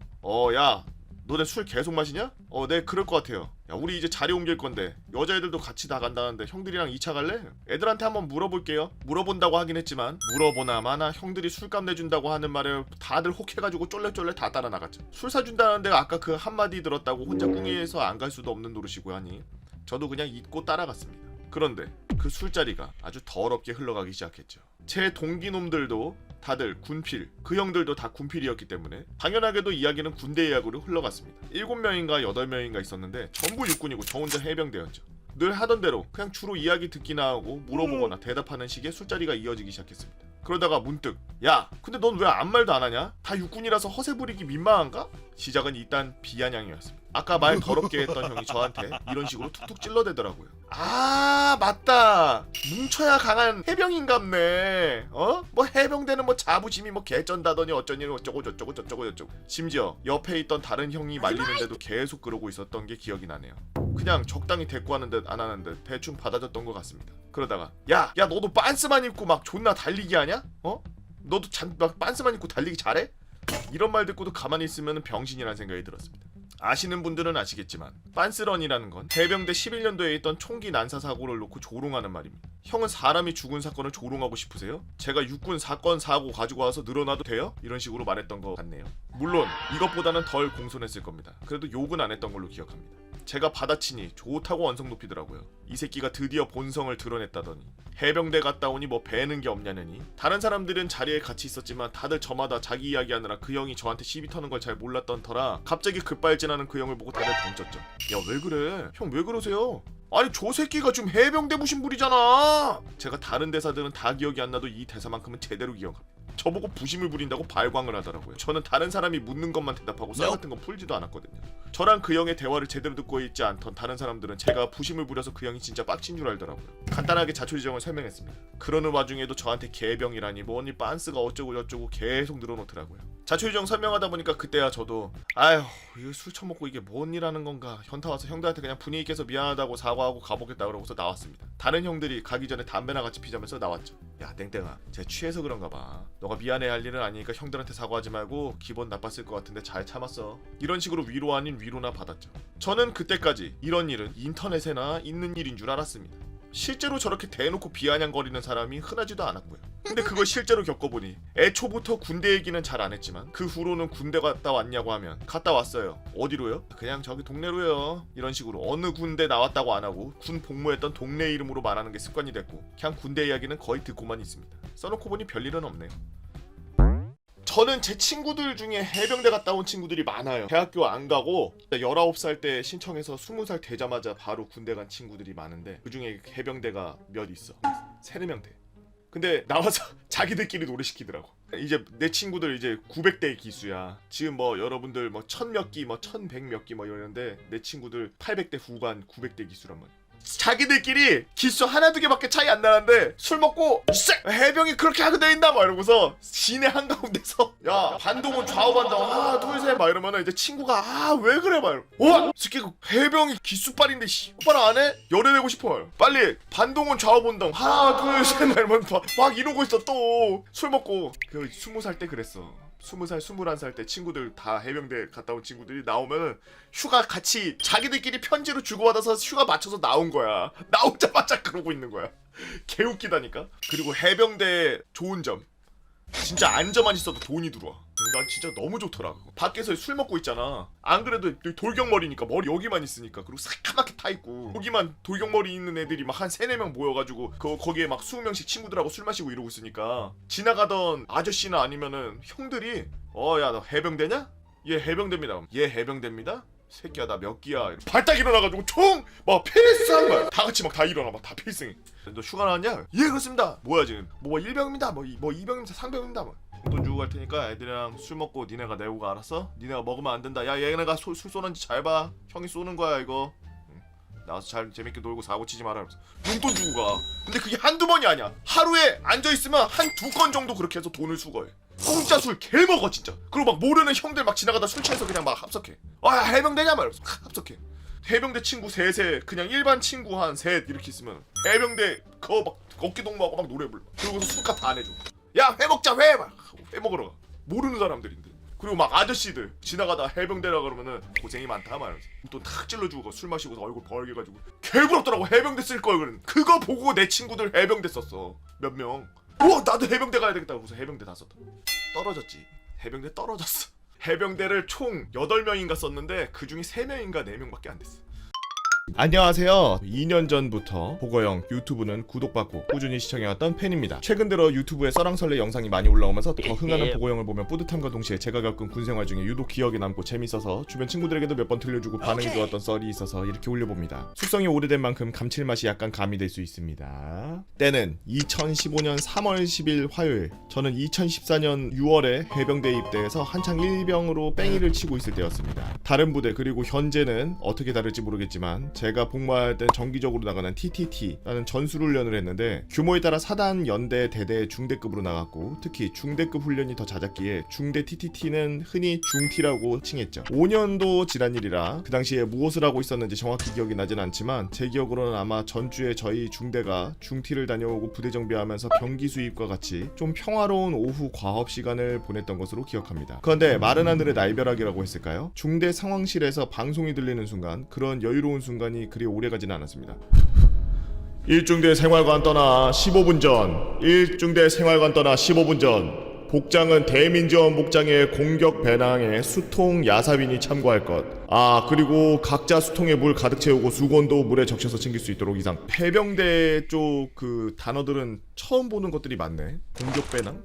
야, 너네 술 계속 마시냐? 네, 그럴 것 같아요. 야, 우리 이제 자리 옮길 건데 여자애들도 같이 나간다는데 형들이랑 2차 갈래? 애들한테 한번 물어볼게요. 물어본다고 하긴 했지만 물어보나 마나 형들이 술값 내준다고 하는 말에 다들 혹해가지고 쫄래쫄래 다 따라 나갔죠. 술 사준다는데 아까 그 한마디 들었다고 혼자 꿍이에서 안 갈 수도 없는 노릇이고 하니 저도 그냥 잊고 따라갔습니다. 그런데 그 술자리가 아주 더럽게 흘러가기 시작했죠. 제 동기놈들도 다들 군필, 그 형들도 다 군필이었기 때문에 당연하게도 이야기는 군대 이야기로 흘러갔습니다. 7명인가 8명인가 있었는데 전부 육군이고 저 혼자 해병대였죠. 늘 하던 대로 그냥 주로 이야기 듣기나 하고 물어보거나 대답하는 식의 술자리가 이어지기 시작했습니다. 그러다가 문득 야, 근데 넌 왜 아무 말도 안 하냐? 다 육군이라서 허세 부리기 민망한가? 시작은 일단 비아냥이었습니다. 아까 말 더럽게 했던 형이 저한테 이런 식으로 툭툭 찔러대더라고요. 맞다. 뭉쳐야 강한 해병인갑네. 뭐 해병대는 뭐 자부심이 뭐 개쩐다더니 어쩌니 어쩌고 저쩌고 저쩌고 저쩌고. 심지어 옆에 있던 다른 형이 말리는데도 계속 그러고 있었던 게 기억이 나네요. 그냥 적당히 대꾸하는 듯 안 하는 듯 대충 받아줬던 것 같습니다. 그러다가 야 너도 빤스만 입고 막 존나 달리기 하냐? 너도 막 빤스만 입고 달리기 잘해? 이런 말 듣고도 가만히 있으면 병신이라는 생각이 들었습니다. 아시는 분들은 아시겠지만 빤스런이라는 건 해병대 11년도에 있던 총기 난사 사고를 놓고 조롱하는 말입니다. 형은 사람이 죽은 사건을 조롱하고 싶으세요? 제가 육군 사건 사고 가지고 와서 늘어나도 돼요? 이런 식으로 말했던 것 같네요. 물론 이것보다는 덜 공손했을 겁니다. 그래도 욕은 안 했던 걸로 기억합니다. 제가 받아치니 좋다고 언성 높이더라고요. 이 새끼가 드디어 본성을 드러냈다더니 해병대 갔다 오니 뭐 배는 게 없냐느니. 다른 사람들은 자리에 같이 있었지만 다들 저마다 자기 이야기하느라 그 형이 저한테 시비 터는 걸 잘 몰랐던 터라 갑자기 급발진하는 그 형을 보고 다들 벙쪘죠. 야, 왜 그래? 형 왜 그러세요? 아니 저 새끼가 지금 해병대 무신불이잖아. 제가 다른 대사들은 다 기억이 안 나도 이 대사만큼은 제대로 기억합니다. 저보고 부심을 부린다고 발광을 하더라고요. 저는 다른 사람이 묻는 것만 대답하고 썰 같은 건 풀지도 않았거든요. 저랑 그 형의 대화를 제대로 듣고 있지 않던 다른 사람들은 제가 부심을 부려서 그 형이 진짜 빡친 줄 알더라고요. 간단하게 자초지종을 설명했습니다. 그러는 와중에도 저한테 개병이라니 뭐니 빤스가 어쩌고 저쩌고 계속 늘어놓더라고요. 자초지종 설명하다 보니까 그때야 저도 아휴 이거 술 처먹고 이게 뭔 일 하는 건가. 현타 와서 형들한테 그냥 분위기 깨서 미안하다고 사과하고 가보겠다 그러고서 나왔습니다. 다른 형들이 가기 전에 담배나 같이 피자면서 나왔죠. 야 땡땡아, 쟤 취해서 그런가 봐. 너가 미안해 할 일은 아니니까 형들한테 사과하지 말고 기분 나빴을 것 같은데 잘 참았어. 이런 식으로 위로 아닌 위로나 받았죠. 저는 그때까지 이런 일은 인터넷에나 있는 일인 줄 알았습니다. 실제로 저렇게 대놓고 비아냥거리는 사람이 흔하지도 않았고요. 근데 그걸 실제로 겪어보니 애초부터 군대 얘기는 잘 안 했지만 그 후로는 군대 갔다 왔냐고 하면 갔다 왔어요. 어디로요? 그냥 저기 동네로요. 이런 식으로 어느 군대 나왔다고 안 하고 군 복무했던 동네 이름으로 말하는 게 습관이 됐고 그냥 군대 이야기는 거의 듣고만 있습니다. 써놓고 보니 별일은 없네요. 저는 제 친구들 중에 해병대 갔다 온 친구들이 많아요. 대학교 안 가고 19살 때 신청해서 20살 되자마자 바로 군대 간 친구들이 많은데 그 중에 해병대가 몇 있어. 3-4명 돼. 근데 나와서 자기들끼리 노래 시키더라고. 이제 내 친구들 이제 900대 기수야. 지금 뭐 여러분들 뭐 1000몇 기, 뭐 1100 몇 기 뭐 이러는데 내 친구들 800대 후반 900대 기수란 말이야. 자기들끼리 기수 하나 두 개밖에 차이 안 나는데 술 먹고 해병이 그렇게 하게 돼 있나 막 이러고서 시내 한가운데서 야 반동은 좌우 반동 하나 둘 셋 막 이러면은 이제 친구가 왜 그래 막 이러고 새끼 해병이 기수빨인데 오빠랑 안 해? 열애내고 싶어. 빨리 반동은 좌우 반동 하나 둘 셋 막 이러면 막 이러고 있어. 또 술 먹고. 그 20살 때 그랬어. 20살, 21살 때 친구들 다 해병대 갔다 온 친구들이 나오면은 휴가 같이 자기들끼리 편지로 주고받아서 휴가 맞춰서 나온 거야. 나오자마자 그러고 있는 거야. 개웃기다니까. 그리고 해병대 좋은 점 진짜 안저만 있어도 돈이 들어와. 난 진짜 너무 좋더라. 밖에서 술 먹고 있잖아. 안 그래도 돌격머리니까 머리 여기만 있으니까. 그리고 새카맣게 타있고 여기만 돌격머리 있는 애들이 막 한 3-4명 모여가지고 거기에 막 20명씩 친구들하고 술 마시고 이러고 있으니까 지나가던 아저씨나 아니면은 형들이 야 너 해병대냐? 얘 해병대입니다. 얘 해병대입니다? 새끼야 나 몇 기야. 발딱 일어나가지고 총 막 필승한 거야. 다 같이 막 다 일어나 막 다 필승해. 너 휴가 나왔냐? 예 그렇습니다. 뭐야 지금 뭐 1병입니다 뭐 2병입니다 3병입니다 뭐. 돈 주고 갈 테니까 애들이랑 술 먹고 니네가 내고 가. 알았어? 니네가 먹으면 안 된다. 야 얘네가 술 쏘는지 잘 봐. 형이 쏘는 거야 이거. 나와서 잘 재밌게 놀고 사고 치지 마라. 용돈 주고 가. 근데 그게 한두 번이 아니야. 하루에 앉아있으면 한 2건 정도 그렇게 해서 돈을 수거해. 공짜 술 개 먹어 진짜. 그리고 막 모르는 형들 막 지나가다 술 취해서 그냥 막 합석해. 아 해병대냐 말이야. 합석해. 해병대 친구 셋에 그냥 일반 친구 한 셋 이렇게 있으면 해병대 그거 막 어깨 동무하고 막 노래 불러. 그러고서 술값 다 내줘. 야 회 먹자 회 막 회 먹으러 가. 모르는 사람들인데. 그리고 막 아저씨들 지나가다 해병대라 그러면은 고생이 많다 말이면서 또 탁 찔러주고 술 마시고 얼굴 벌게가지고 개부럽더라고. 해병대 쓸 걸 그런. 그거 보고 내 친구들 해병대 썼어. 몇 명. 나도 해병대 가야 되겠다. 그래서 해병대 다 썼다. 떨어졌지. 해병대 떨어졌어. 해병대를 총 8명인가 썼는데 그중에 3명인가 4명밖에 안 됐어. 안녕하세요. 2년 전부터 보거형 유튜브는 구독받고 꾸준히 시청해왔던 팬입니다. 최근 들어 유튜브에 썰랑설레 영상이 많이 올라오면서 더 흥하는 보거형을 보면 뿌듯함과 동시에 제가 겪은 군생활 중에 유독 기억에 남고 재밌어서 주변 친구들에게도 몇 번 들려주고 반응이 좋았던 썰이 있어서 이렇게 올려봅니다. 숙성이 오래된 만큼 감칠맛이 약간 가미될 수 있습니다. 때는 2015년 3월 10일 화요일. 저는 2014년 6월에 해병대에 입대해서 한창 일병으로 뺑이를 치고 있을 때였습니다. 다른 부대 그리고 현재는 어떻게 다를지 모르겠지만 제가 복무할 땐 정기적으로 나가는 TTT라는 전술훈련을 했는데 규모에 따라 사단, 연대, 대대, 중대급으로 나갔고 특히 중대급 훈련이 더 잦았기에 중대 TTT는 흔히 중T라고 칭했죠. 5년도 지난 일이라 그 당시에 무엇을 하고 있었는지 정확히 기억이 나진 않지만 제 기억으로는 아마 전주에 저희 중대가 중T를 다녀오고 부대 정비하면서 병기 수입과 같이 좀 평화로운 오후 과업 시간을 보냈던 것으로 기억합니다. 그런데 마른 하늘의 날벼락이라고 했을까요? 중대 상황실에서 방송이 들리는 순간 그런 여유로운 순간이 그리 오래가지는 않았습니다. 1중대 생활관 떠나 15분 전 1중대 생활관 떠나 15분 전 복장은 대민지원 복장의 공격 배낭에 수통 야사빈이 참고할 것. 그리고 각자 수통에 물 가득 채우고 수건도 물에 적셔서 챙길 수 있도록 이상. 해병대 쪽 그 단어들은 처음 보는 것들이 많네. 공격 배낭?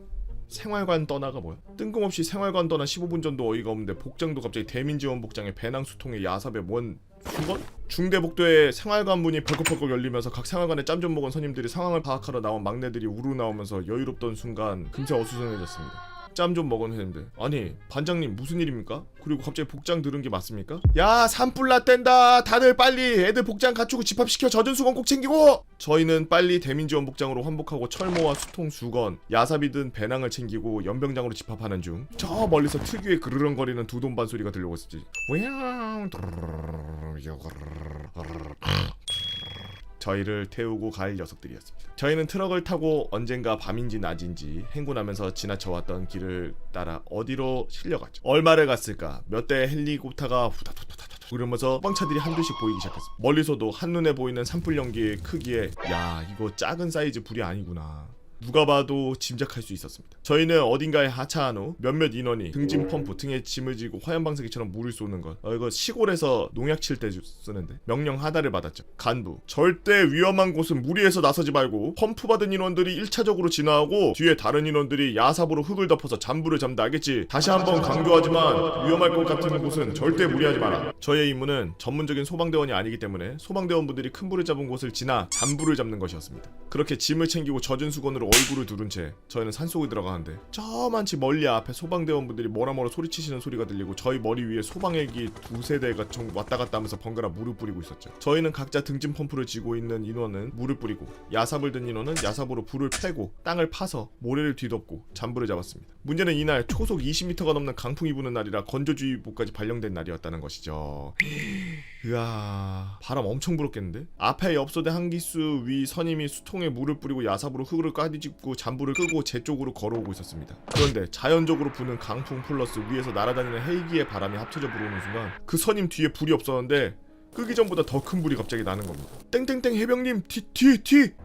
생활관 떠나가 뭐야? 뜬금없이 생활관 떠나 15분 전도 어이가 없는데 복장도 갑자기 대민지원 복장에 배낭 수통에 야삽에 뭔 수건? 중대복도에 생활관 문이 벌컥벌컥 열리면서 각 생활관에 짬 좀 먹은 선임들이 상황을 파악하러 나온 막내들이 우르 나오면서 여유롭던 순간 금세 어수선해졌습니다. 짬 좀 먹은 선임들. 아니 반장님 무슨 일입니까? 그리고 갑자기 복장 들은 게 맞습니까? 야 산불 났댄다. 다들 빨리 애들 복장 갖추고 집합시켜. 젖은 수건 꼭 챙기고. 저희는 빨리 대민지원 복장으로 환복하고 철모와 수통 수건 야삽이 든 배낭을 챙기고 연병장으로 집합하는 중 저 멀리서 특유의 그르렁거리는 두돈반 소리가 들려오고 있었지. 저희를 태우고 갈 녀석들이었습니다. 저희는 트럭을 타고 언젠가 밤인지 낮인지 행군하면서 지나쳐왔던 길을 따라 어디로 실려갔죠. 얼마를 갔을까? 몇 대의 헬리콥터가 후다다다다다 그러면서 소방차들이 한두씩 보이기 시작했습니다. 멀리서도 한눈에 보이는 산불 연기의 크기에 야 이거 작은 사이즈 불이 아니구나. 누가 봐도 짐작할 수 있었습니다. 저희는 어딘가에 하차한 후 몇몇 인원이 등짐 펌프 등에 짐을 지고 화염방사기처럼 물을 쏘는 것. 이거 시골에서 농약 칠 때 쓰는데 명령 하다를 받았죠. 간부 절대 위험한 곳은 무리해서 나서지 말고 펌프 받은 인원들이 1차적으로 진화하고 뒤에 다른 인원들이 야삽으로 흙을 덮어서 잠불을 잡는다. 알겠지? 다시 한번 강조하지만 위험할 것 같은 곳은 절대 무리하지 마라. 저의 임무는 전문적인 소방대원이 아니기 때문에 소방대원분들이 큰 불을 잡은 곳을 지나 잠불을 잡는 것이었습니다. 그렇게 짐을 챙기고 젖은 수건으로 얼굴을 두른 채 저희는 산속에 들어가는데 저만치 멀리 앞에 소방대원분들이 뭐라뭐라 소리치시는 소리가 들리고 저희 머리 위에 소방헬기 2세대가 왔다 갔다 하면서 번갈아 물을 뿌리고 있었죠. 저희는 각자 등짐 펌프를 쥐고 있는 인원은 물을 뿌리고 야삽을 든 인원은 야삽으로 불을 패고 땅을 파서 모래를 뒤덮고 잠불을 잡았습니다. 문제는 이날 초속 20m가 넘는 강풍이 부는 날이라 건조주의보까지 발령된 날이었다는 것이죠. 으아 바람 엄청 불었겠는데? 앞에 엽서대 한 기수 위 선임이 수통에 물을 뿌리고 야삽으로 흙을 까뒤집고 잠불을 끄고 제 쪽으로 걸어오고 있었습니다. 그런데 자연적으로 부는 강풍 플러스 위에서 날아다니는 헬기의 바람이 합쳐져 불어오는 순간 그 선임 뒤에 불이 없었는데 끄기 전보다 더 큰 불이 갑자기 나는 겁니다. 땡땡땡 해병님 뒤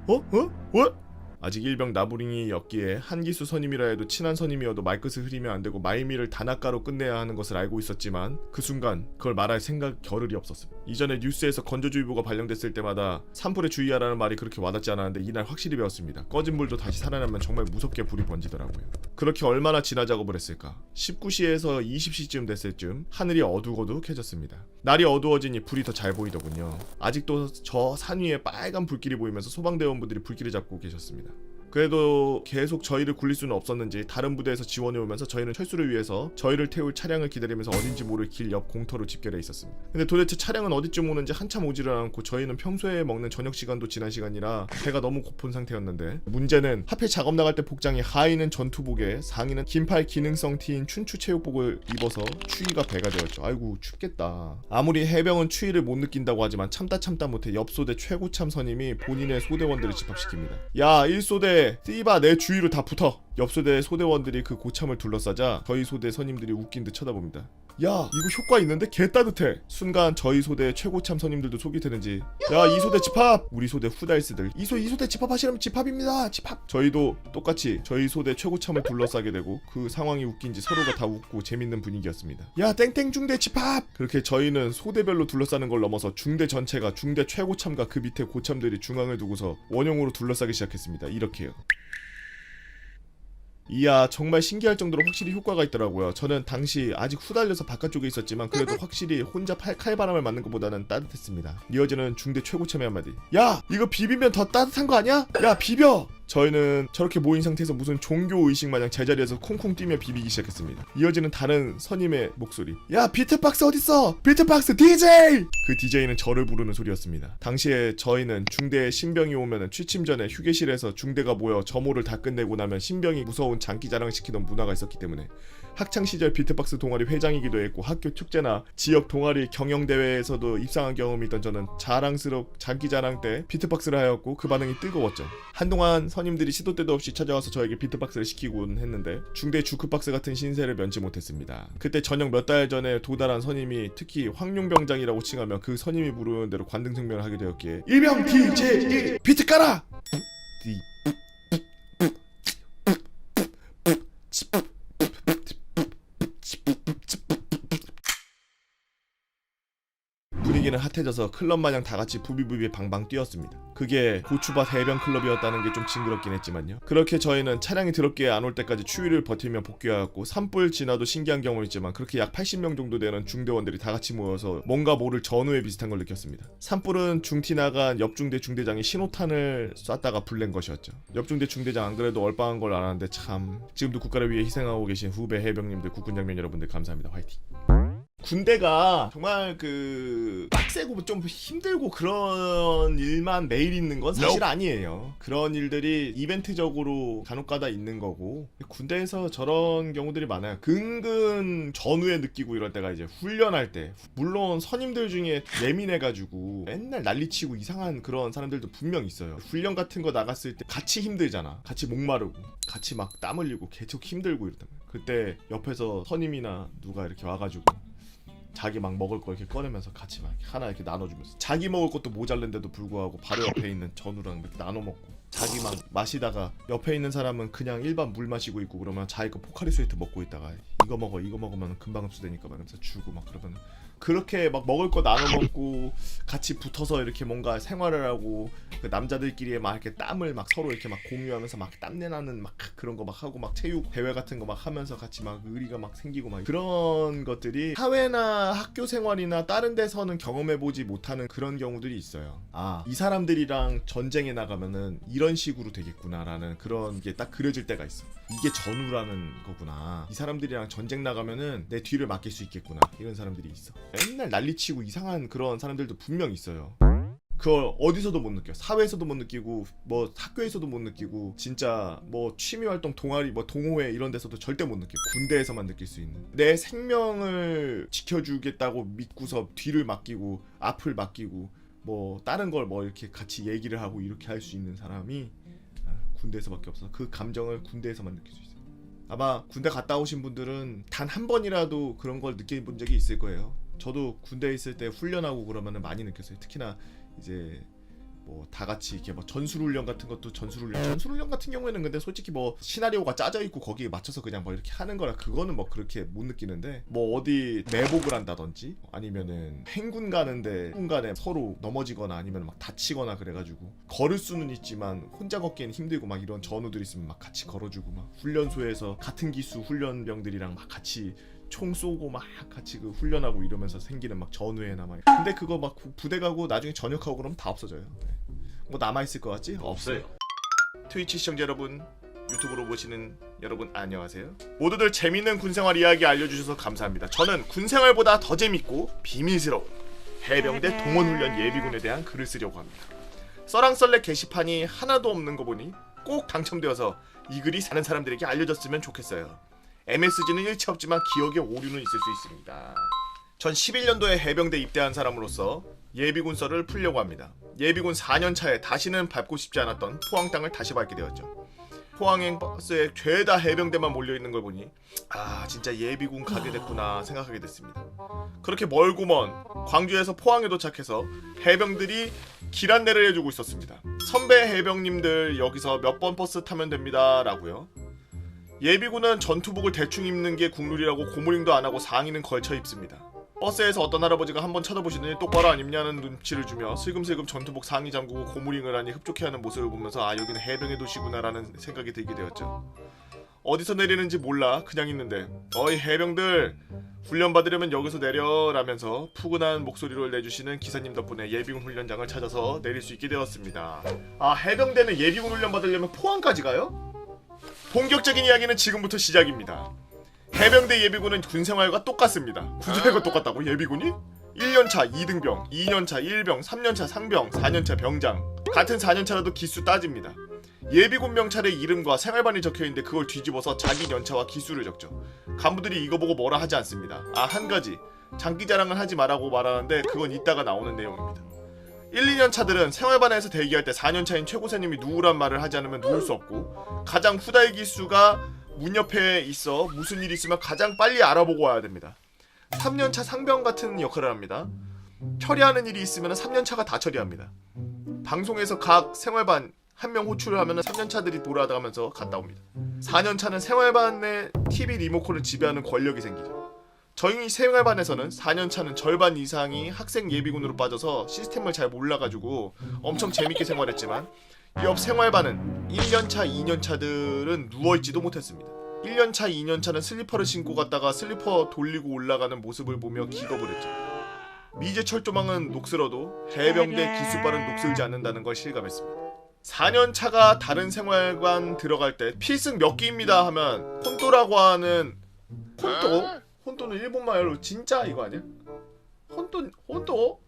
어? 아직 일병 나부랭이였기에 한기수 선임이라 해도 친한 선임이어도 말끝을 흐리면 안되고 말미를 단아가로 끝내야 하는 것을 알고 있었지만 그 순간 그걸 말할 생각 겨를이 없었습니다. 이전에 뉴스에서 건조주의보가 발령됐을 때마다 산불에 주의하라는 말이 그렇게 와닿지 않았는데 이날 확실히 배웠습니다. 꺼진 불도 다시 살아나면 정말 무섭게 불이 번지더라고요. 그렇게 얼마나 진화 작업을 했을까. 19시에서 20시쯤 됐을 쯤 하늘이 어둑어둑해졌습니다. 날이 어두워지니 불이 더 잘 보이더군요. 아직도 저 산 위에 빨간 불길이 보이면서 소방대원분들이 불길을 잡고 계셨습니다. 그래도 계속 저희를 굴릴 수는 없었는지 다른 부대에서 지원해 오면서 저희는 철수를 위해서 저희를 태울 차량을 기다리면서 어딘지 모를 길 옆 공터로 집결해 있었습니다. 근데 도대체 차량은 어디쯤 오는지 한참 오지를 않고 저희는 평소에 먹는 저녁 시간도 지난 시간이라 배가 너무 고픈 상태였는데 문제는 하필 작업 나갈 때 복장이 하의는 전투복에 상의는 긴팔 기능성 티인 춘추 체육복을 입어서 추위가 배가 되었죠. 아이고 춥겠다. 아무리 해병은 추위를 못 느낀다고 하지만 참다 못해 옆소대 최고참 선임이 본인의 소대원들을 집합시킵니다. 야 1소대 띠바 내 주위로 다 붙어. 옆소대 소대원들이 그 고참을 둘러싸자 저희 소대 선임들이 웃긴 듯 쳐다봅니다. 야 이거 효과 있는데? 개 따뜻해. 순간 저희 소대 최고참 선임들도 속이 되는지 야 이소대 집합! 우리 소대 후달스들 이소대 집합하시려면 집합입니다. 집합! 저희도 똑같이 저희 소대 최고참을 둘러싸게 되고 그 상황이 웃긴지 서로가 다 웃고 재밌는 분위기였습니다. 야 땡땡 중대 집합! 그렇게 저희는 소대별로 둘러싸는 걸 넘어서 중대 전체가 중대 최고참과 그 밑에 고참들이 중앙을 두고서 원형으로 둘러싸기 시작했습니다. 이렇게요. 이야 정말 신기할 정도로 확실히 효과가 있더라고요. 저는 당시 아직 후달려서 바깥쪽에 있었지만 그래도 확실히 혼자 칼바람을 맞는 것보다는 따뜻했습니다. 이어지는 중대 최고참의 한마디. 야 이거 비비면 더 따뜻한 거 아니야? 야 비벼! 저희는 저렇게 모인 상태에서 무슨 종교의식 마냥 제자리에서 쿵쿵 뛰며 비비기 시작했습니다. 이어지는 다른 선임의 목소리. 야 비트박스 어딨어? 비트박스 DJ! 그 DJ는 저를 부르는 소리였습니다. 당시에 저희는 중대에 신병이 오면은 취침 전에 휴게실에서 중대가 모여 점호를 다 끝내고 나면 신병이 무서운 장기자랑 시키던 문화가 있었기 때문에 학창시절 비트박스 동아리 회장이기도 했고 학교 축제나 지역 동아리 경영대회에서도 입상한 경험이 있던 저는 자랑스럽 장기자랑 때 비트박스를 하였고 그 반응이 뜨거웠죠. 한동안 선임들이 시도 때도 없이 찾아와서 저에게 비트박스를 시키곤 했는데 중대 주크박스 같은 신세를 면치 못했습니다. 그때 저녁 몇 달 전에 도달한 선임이 특히 황룡병장이라고 칭하며 그 선임이 부르는 대로 관등성명을 하게 되었기에 일병 DJ 비트 깔아! 분위기는 핫해져서 클럽 마냥 다같이 부비부비 방방 뛰었습니다. 그게 고추밭 해변 클럽이었다는 게 좀 징그럽긴 했지만요. 그렇게 저희는 차량이 드럽게 안 올 때까지 추위를 버티며 복귀하였고 산불 지나도 신기한 경험이었지만 그렇게 약 80명 정도 되는 중대원들이 다같이 모여서 뭔가 모를 전우회 비슷한 걸 느꼈습니다. 산불은 중티 나간 옆중대 중대장이 신호탄을 쐈다가 불낸 것이었죠. 옆중대 중대장 안 그래도 얼빵한 걸 알았는데 참 지금도 국가를 위해 희생하고 계신 후배 해병님들 국군장면 여러분들 감사합니다. 화이팅. 군대가 정말 빡세고 좀 힘들고 그런 일만 매일 있는 건 사실 아니에요. 그런 일들이 이벤트적으로 간혹가다 있는 거고 군대에서 저런 경우들이 많아요. 근근 전후에 느끼고 이럴 때가 이제 훈련할 때 물론 선임들 중에 예민해가지고 맨날 난리치고 이상한 그런 사람들도 분명 있어요. 훈련 같은 거 나갔을 때 같이 힘들잖아. 같이 목마르고 같이 막 땀 흘리고 계속 힘들고 이러단 말이야. 그때 옆에서 선임이나 누가 이렇게 와가지고 자기 막 먹을 거 이렇게 꺼내면서 같이 막 하나 이렇게 나눠주면서 자기 먹을 것도 모자른데도 불구하고 바로 옆에 있는 전우랑 이렇게 나눠 먹고 자기 막 마시다가 옆에 있는 사람은 그냥 일반 물 마시고 있고 그러면 자기 거 포카리 스웨트 먹고 있다가 이거 먹으면 금방 흡수되니까 막 이러면서 주고 막 그러면 그렇게 막 먹을 거 나눠 먹고 같이 붙어서 이렇게 뭔가 생활을 하고 그 남자들끼리 막 이렇게 땀을 막 서로 이렇게 막 공유하면서 막 땀내 나는 막 그런 거 막 하고 막 체육 대회 같은 거 막 하면서 같이 막 의리가 막 생기고 막 그런 것들이 사회나 학교 생활이나 다른 데서는 경험해 보지 못하는 그런 경우들이 있어요. 아, 이 사람들이랑 전쟁에 나가면은 이런 식으로 되겠구나라는 그런 게 딱 그려질 때가 있어. 이게 전우라는 거구나. 이 사람들이랑 전쟁 나가면은 내 뒤를 맡길 수 있겠구나. 이런 사람들이 있어. 맨날 난리치고 이상한 그런 사람들도 분명 있어요. 그걸 어디서도 못 느껴. 사회에서도 못 느끼고 뭐 학교에서도 못 느끼고 진짜 뭐 취미활동 동아리 뭐 동호회 이런 데서도 절대 못 느끼고 군대에서만 느낄 수 있는 내 생명을 지켜주겠다고 믿고서 뒤를 맡기고 앞을 맡기고 뭐 다른 걸 뭐 이렇게 같이 얘기를 하고 이렇게 할 수 있는 사람이 군대에서밖에 없어서 그 감정을 군대에서만 느낄 수 있어요. 아마 군대 갔다 오신 분들은 단 한 번이라도 그런 걸 느껴본 적이 있을 거예요. 저도 군대에 있을 때 훈련하고 그러면은 많이 느꼈어요. 특히나 이제 뭐 다 같이 이렇게 뭐 전술훈련 같은 것도 전술훈련 같은 경우에는 근데 솔직히 뭐 시나리오가 짜져 있고 거기에 맞춰서 그냥 뭐 이렇게 하는 거라 그거는 뭐 그렇게 못 느끼는데 뭐 어디 매복을 한다든지 아니면은 행군 가는데 행군간에 서로 넘어지거나 아니면 막 다치거나 그래가지고 걸을 수는 있지만 혼자 걷기엔 힘들고 막 이런 전우들 있으면 막 같이 걸어주고 막 훈련소에서 같은 기수 훈련병들이랑 막 같이 총 쏘고 막 같이 그 훈련하고 이러면서 생기는 막 전우회나 막 근데 그거 막 부대 가고 나중에 전역하고 그러면 다 없어져요. 네. 뭐 남아있을 것 같지? 없어요. 트위치 시청자 여러분, 유튜브로 보시는 여러분 안녕하세요. 모두들 재밌는 군생활 이야기 알려주셔서 감사합니다. 저는 군생활보다 더 재밌고 비밀스러운 해병대 동원훈련 예비군에 대한 글을 쓰려고 합니다. 써랑썰레 게시판이 하나도 없는 거 보니 꼭 당첨되어서 이 글이 사는 사람들에게 알려졌으면 좋겠어요. MSG는 일체 없지만 기억에 오류는 있을 수 있습니다. 전 11년도에 해병대 입대한 사람으로서 예비군 썰을 풀려고 합니다. 예비군 4년차에 다시는 밟고 싶지 않았던 포항 땅을 다시 밟게 되었죠. 포항행 버스에 죄다 해병대만 몰려있는 걸 보니 아 진짜 예비군 가게 됐구나 생각하게 됐습니다. 그렇게 멀고 먼 광주에서 포항에 도착해서 해병들이 길 안내를 해주고 있었습니다. 선배 해병님들 여기서 몇 번 버스 타면 됩니다 라고요. 예비군은 전투복을 대충 입는 게 국룰이라고 고무링도 안하고 상의는 걸쳐 입습니다. 버스에서 어떤 할아버지가 한번 쳐다보시더니 똑바로 안 입냐는 눈치를 주며 슬금슬금 전투복 상의 잠그고 고무링을 하니 흡족해하는 모습을 보면서 아 여기는 해병의 도시구나 라는 생각이 들게 되었죠. 어디서 내리는지 몰라 그냥 있는데 어이 해병들 훈련 받으려면 여기서 내려 라면서 푸근한 목소리를 내주시는 기사님 덕분에 예비군 훈련장을 찾아서 내릴 수 있게 되었습니다. 아 해병대는 예비군 훈련 받으려면 포항까지 가요? 본격적인 이야기는 지금부터 시작입니다. 해병대 예비군은 군생활과 똑같습니다. 구조가 똑같다고 예비군이? 1년차 2등병, 2년차 1병, 3년차 상병, 4년차 병장 같은 4년차라도 기수 따집니다. 예비군 명찰에 이름과 생활반이 적혀있는데 그걸 뒤집어서 자기 연차와 기수를 적죠. 간부들이 이거 보고 뭐라 하지 않습니다. 아 한가지 장기자랑은 하지 말라고 말하는데 그건 이따가 나오는 내용입니다. 1, 2년 차들은 생활반에서 대기할 때 4년 차인 최고사님이 누우란 말을 하지 않으면 누울 수 없고 가장 후다의 기수가 문 옆에 있어 무슨 일이 있으면 가장 빨리 알아보고 와야 됩니다. 3년차 상병 같은 역할을 합니다. 처리하는 일이 있으면 3년차가 다 처리합니다. 방송에서 각 생활반 한 명 호출을 하면 3년차들이 돌아가면서 갔다 옵니다. 4년차는 생활반의 TV 리모컨을 지배하는 권력이 생기죠. 저희 생활반에서는 4년차는 절반 이상이 학생 예비군으로 빠져서 시스템을 잘 몰라가지고 엄청 재밌게 생활했지만 옆 생활반은 1년차, 2년차들은 누워있지도 못했습니다. 1년차, 2년차는 슬리퍼를 신고 갔다가 슬리퍼 돌리고 올라가는 모습을 보며 기겁을 했죠. 미제 철조망은 녹슬어도 해병대 기수발은 녹슬지 않는다는 걸 실감했습니다. 4년차가 다른 생활관 들어갈 때 필승 몇 기입니다 하면 혼또라고 하는 혼또? 혼또는 일본말로 진짜 이거 아니야? 혼또?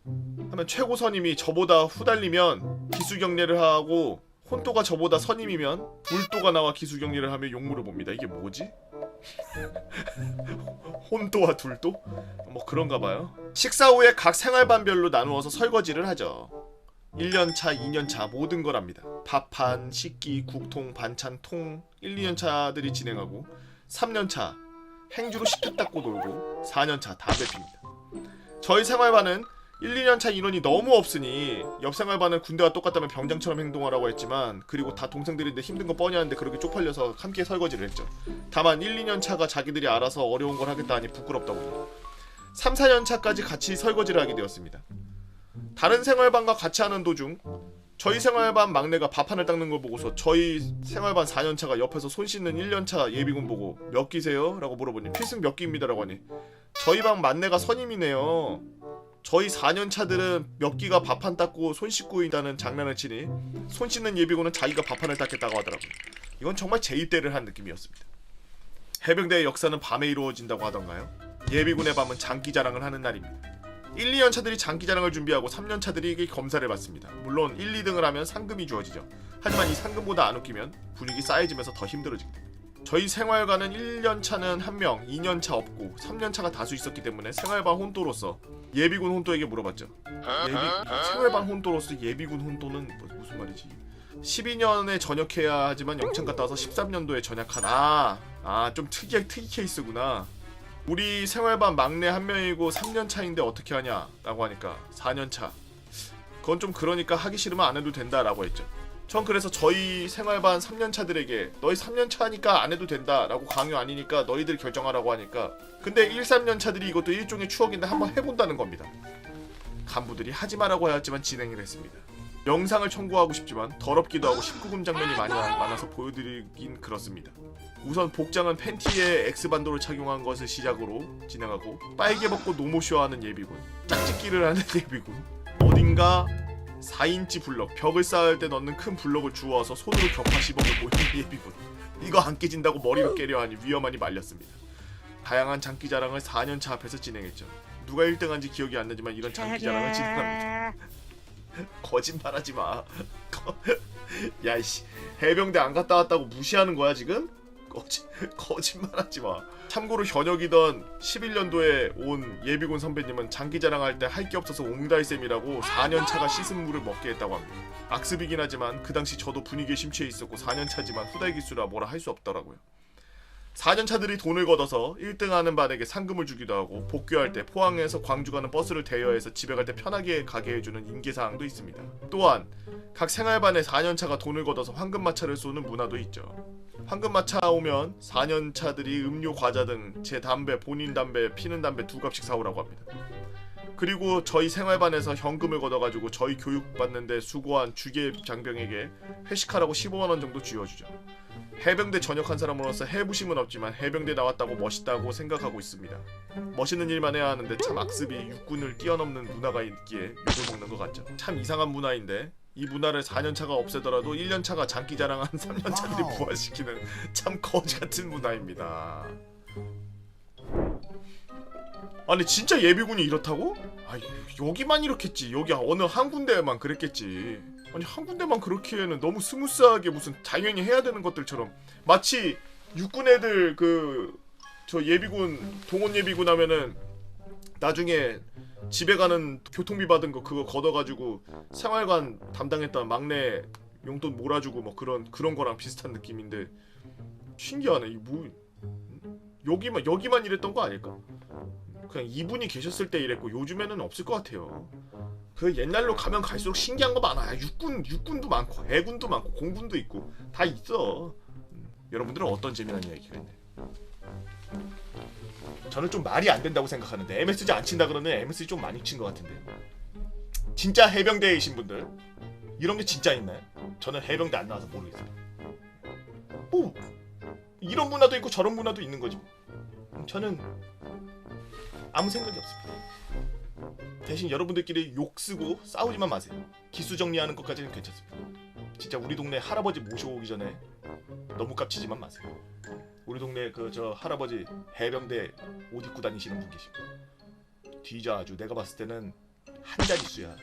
하면 최고 선임이 저보다 후달리면 기수 격례를 하고 혼또가 저보다 선임이면 불또가 나와 기수 격례를 하며 용무를 봅니다. 이게 뭐지? 혼또와 둘도? 뭐 그런가 봐요. 식사 후에 각 생활반별로 나누어서 설거지를 하죠. 1년차, 2년차 모든 걸 합니다. 밥판, 식기, 국통, 반찬, 통 1, 2년차들이 진행하고 3년차 행주로 식탁 닦고 놀고 4년차 담배 핍니다. 저희 생활반은 1, 2년차 인원이 너무 없으니 옆 생활반은 군대와 똑같다면 병장처럼 행동하라고 했지만 그리고 다 동생들인데 힘든 거 뻔히 하는데 그렇게 쪽팔려서 함께 설거지를 했죠. 다만 1, 2년차가 자기들이 알아서 어려운 걸 하겠다 하니 부끄럽다고 3, 4년차까지 같이 설거지를 하게 되었습니다. 다른 생활반과 같이 하는 도중 저희 생활반 막내가 밥판을 닦는 걸 보고서 저희 생활반 4년차가 옆에서 손 씻는 1년차 예비군 보고 몇 기세요? 라고 물어보니 필승 몇 기입니다 라고 하니 저희 반 막내가 선임이네요. 저희 4년차들은 몇 기가 밥판 닦고 손 씻고 있다는 장난을 치니 손 씻는 예비군은 자기가 밥판을 닦겠다고 하더라고요. 이건 정말 제1대를 한 느낌이었습니다. 해병대의 역사는 밤에 이루어진다고 하던가요? 예비군의 밤은 장기자랑을 하는 날입니다. 1, 2년차들이 장기자랑을 준비하고 3년차들이 검사를 받습니다. 물론 1, 2등을 하면 상금이 주어지죠. 하지만 이 상금보다 안 웃기면 분위기 쌓여지면서 더 힘들어지게 됩니다. 저희 생활관은 1년차는 1명, 2년차 없고 3년차가 다수 있었기 때문에 생활반 혼또로서 예비군 혼또에게 물어봤죠. 생활반 혼또로서 예비군 혼또는 무슨 말이지? 12년에 전역해야 하지만 영창 갔다 와서 13년도에 전역한 좀 특이 케이스구나. 우리 생활반 막내 한 명이고 3년 차인데 어떻게 하냐 라고 하니까 4년 차 그건 좀 그러니까 하기 싫으면 안 해도 된다라고 했죠. 전 그래서 저희 생활반 3년차들에게 너희 3년차니까 안 해도 된다라고 강요 아니니까 너희들 결정하라고 하니까 근데 1, 3년차들이 이것도 일종의 추억인데 한번 해본다는 겁니다. 간부들이 하지 마라고 하였지만 진행을 했습니다. 영상을 첨부하고 싶지만 더럽기도 하고 19금 장면이 많아서 보여드리긴 그렇습니다. 우선 복장은 팬티에 X반도를 착용한 것을 시작으로 진행하고 빨개 벗고 노모쇼하는 예비군, 짝짓기를 하는 예비군, 어딘가 4인치 블럭, 벽을 쌓을 때 넣는 큰 블럭을 주워와서 손으로 격파 시범을 보이는 예비군. 이거 안 깨진다고 머리를 깨려 하니 위험하니 말렸습니다. 다양한 장기자랑을 4년차 앞에서 진행했죠. 누가 1등한지 기억이 안 나지만 이런 장기자랑을 진행합니다. 거짓말하지 마. 야이씨, 해병대 안 갔다 왔다고 무시하는 거야 지금? 거짓말하지 마. 참고로 현역이던 11년도에 온 예비군 선배님은 장기자랑할 때 할 게 없어서 옹달샘이라고 4년차가 씻은 물을 먹게 했다고 합니다. 악습이긴 하지만 그 당시 저도 분위기에 심취해 있었고 4년차지만 후달기수라 뭐라 할 수 없더라고요. 4년차들이 돈을 걷어서 1등하는 반에게 상금을 주기도 하고 복귀할 때 포항에서 광주 가는 버스를 대여해서 집에 갈 때 편하게 가게 해주는 인계사항도 있습니다. 또한 각 생활반에 4년차가 돈을 걷어서 황금마차를 쏘는 문화도 있죠. 황금마차 오면 4년차들이 음료, 과자 등 제 담배, 본인 담배, 피는 담배 2갑씩 사오라고 합니다. 그리고 저희 생활반에서 현금을 걷어가지고 저희 교육받는데 수고한 주계 장병에게 회식하라고 15만원 정도 쥐어주죠. 해병대 전역한 사람으로서 해부심은 없지만 해병대 나왔다고 멋있다고 생각하고 있습니다. 멋있는 일만 해야 하는데 참 악습이 육군을 뛰어넘는 문화가 있기에 욕을 먹는 것 같죠. 참 이상한 문화인데 이 문화를 4년차가 없애더라도 1년차가 장기자랑한 3년차들이 부활시키는 참 거지같은 문화입니다. 아니 진짜 예비군이 이렇다고? 아 여기만 이렇겠지. 여기 어느 한 군데만 그랬겠지. 아니 한 군데만 그렇기에는 너무 스무스하게 무슨 당연히 해야 되는 것들처럼 마치 육군 애들 저 예비군 동원 예비군 하면은 나중에 집에 가는 교통비 받은 거 그거 걷어가지고 생활관 담당했던 막내 용돈 몰아주고 뭐 그런 거랑 비슷한 느낌인데 신기하네. 이 뭐 여기만 이랬던 거 아닐까? 그냥 이분이 계셨을 때 이랬고 요즘에는 없을 것 같아요. 그 옛날로 가면 갈수록 신기한 거 많아. 육군도 많고 해군도 많고 공군도 있고 다 있어. 여러분들은 어떤 재미난 이야기가 있나요? 저는 좀 말이 안 된다고 생각하는데 MSG 안 친다 그러는 MSG 좀 많이 친 것 같은데 진짜 해병대이신 분들 이런 게 진짜 있나요? 저는 해병대 안 나와서 모르겠어요. 뭐 이런 문화도 있고 저런 문화도 있는 거지. 저는 아무 생각이 없습니다. 대신 여러분들끼리 욕 쓰고 싸우지만 마세요. 기수 정리하는 것까지는 괜찮습니다. 진짜 우리 동네 할아버지 모셔오기 전에 너무 깝치지만 마세요. 우리 동네 저 할아버지 해병대 옷 입고 다니시는 분 계시고 뒤져 아주. 내가 봤을 때는 한 자릿수야.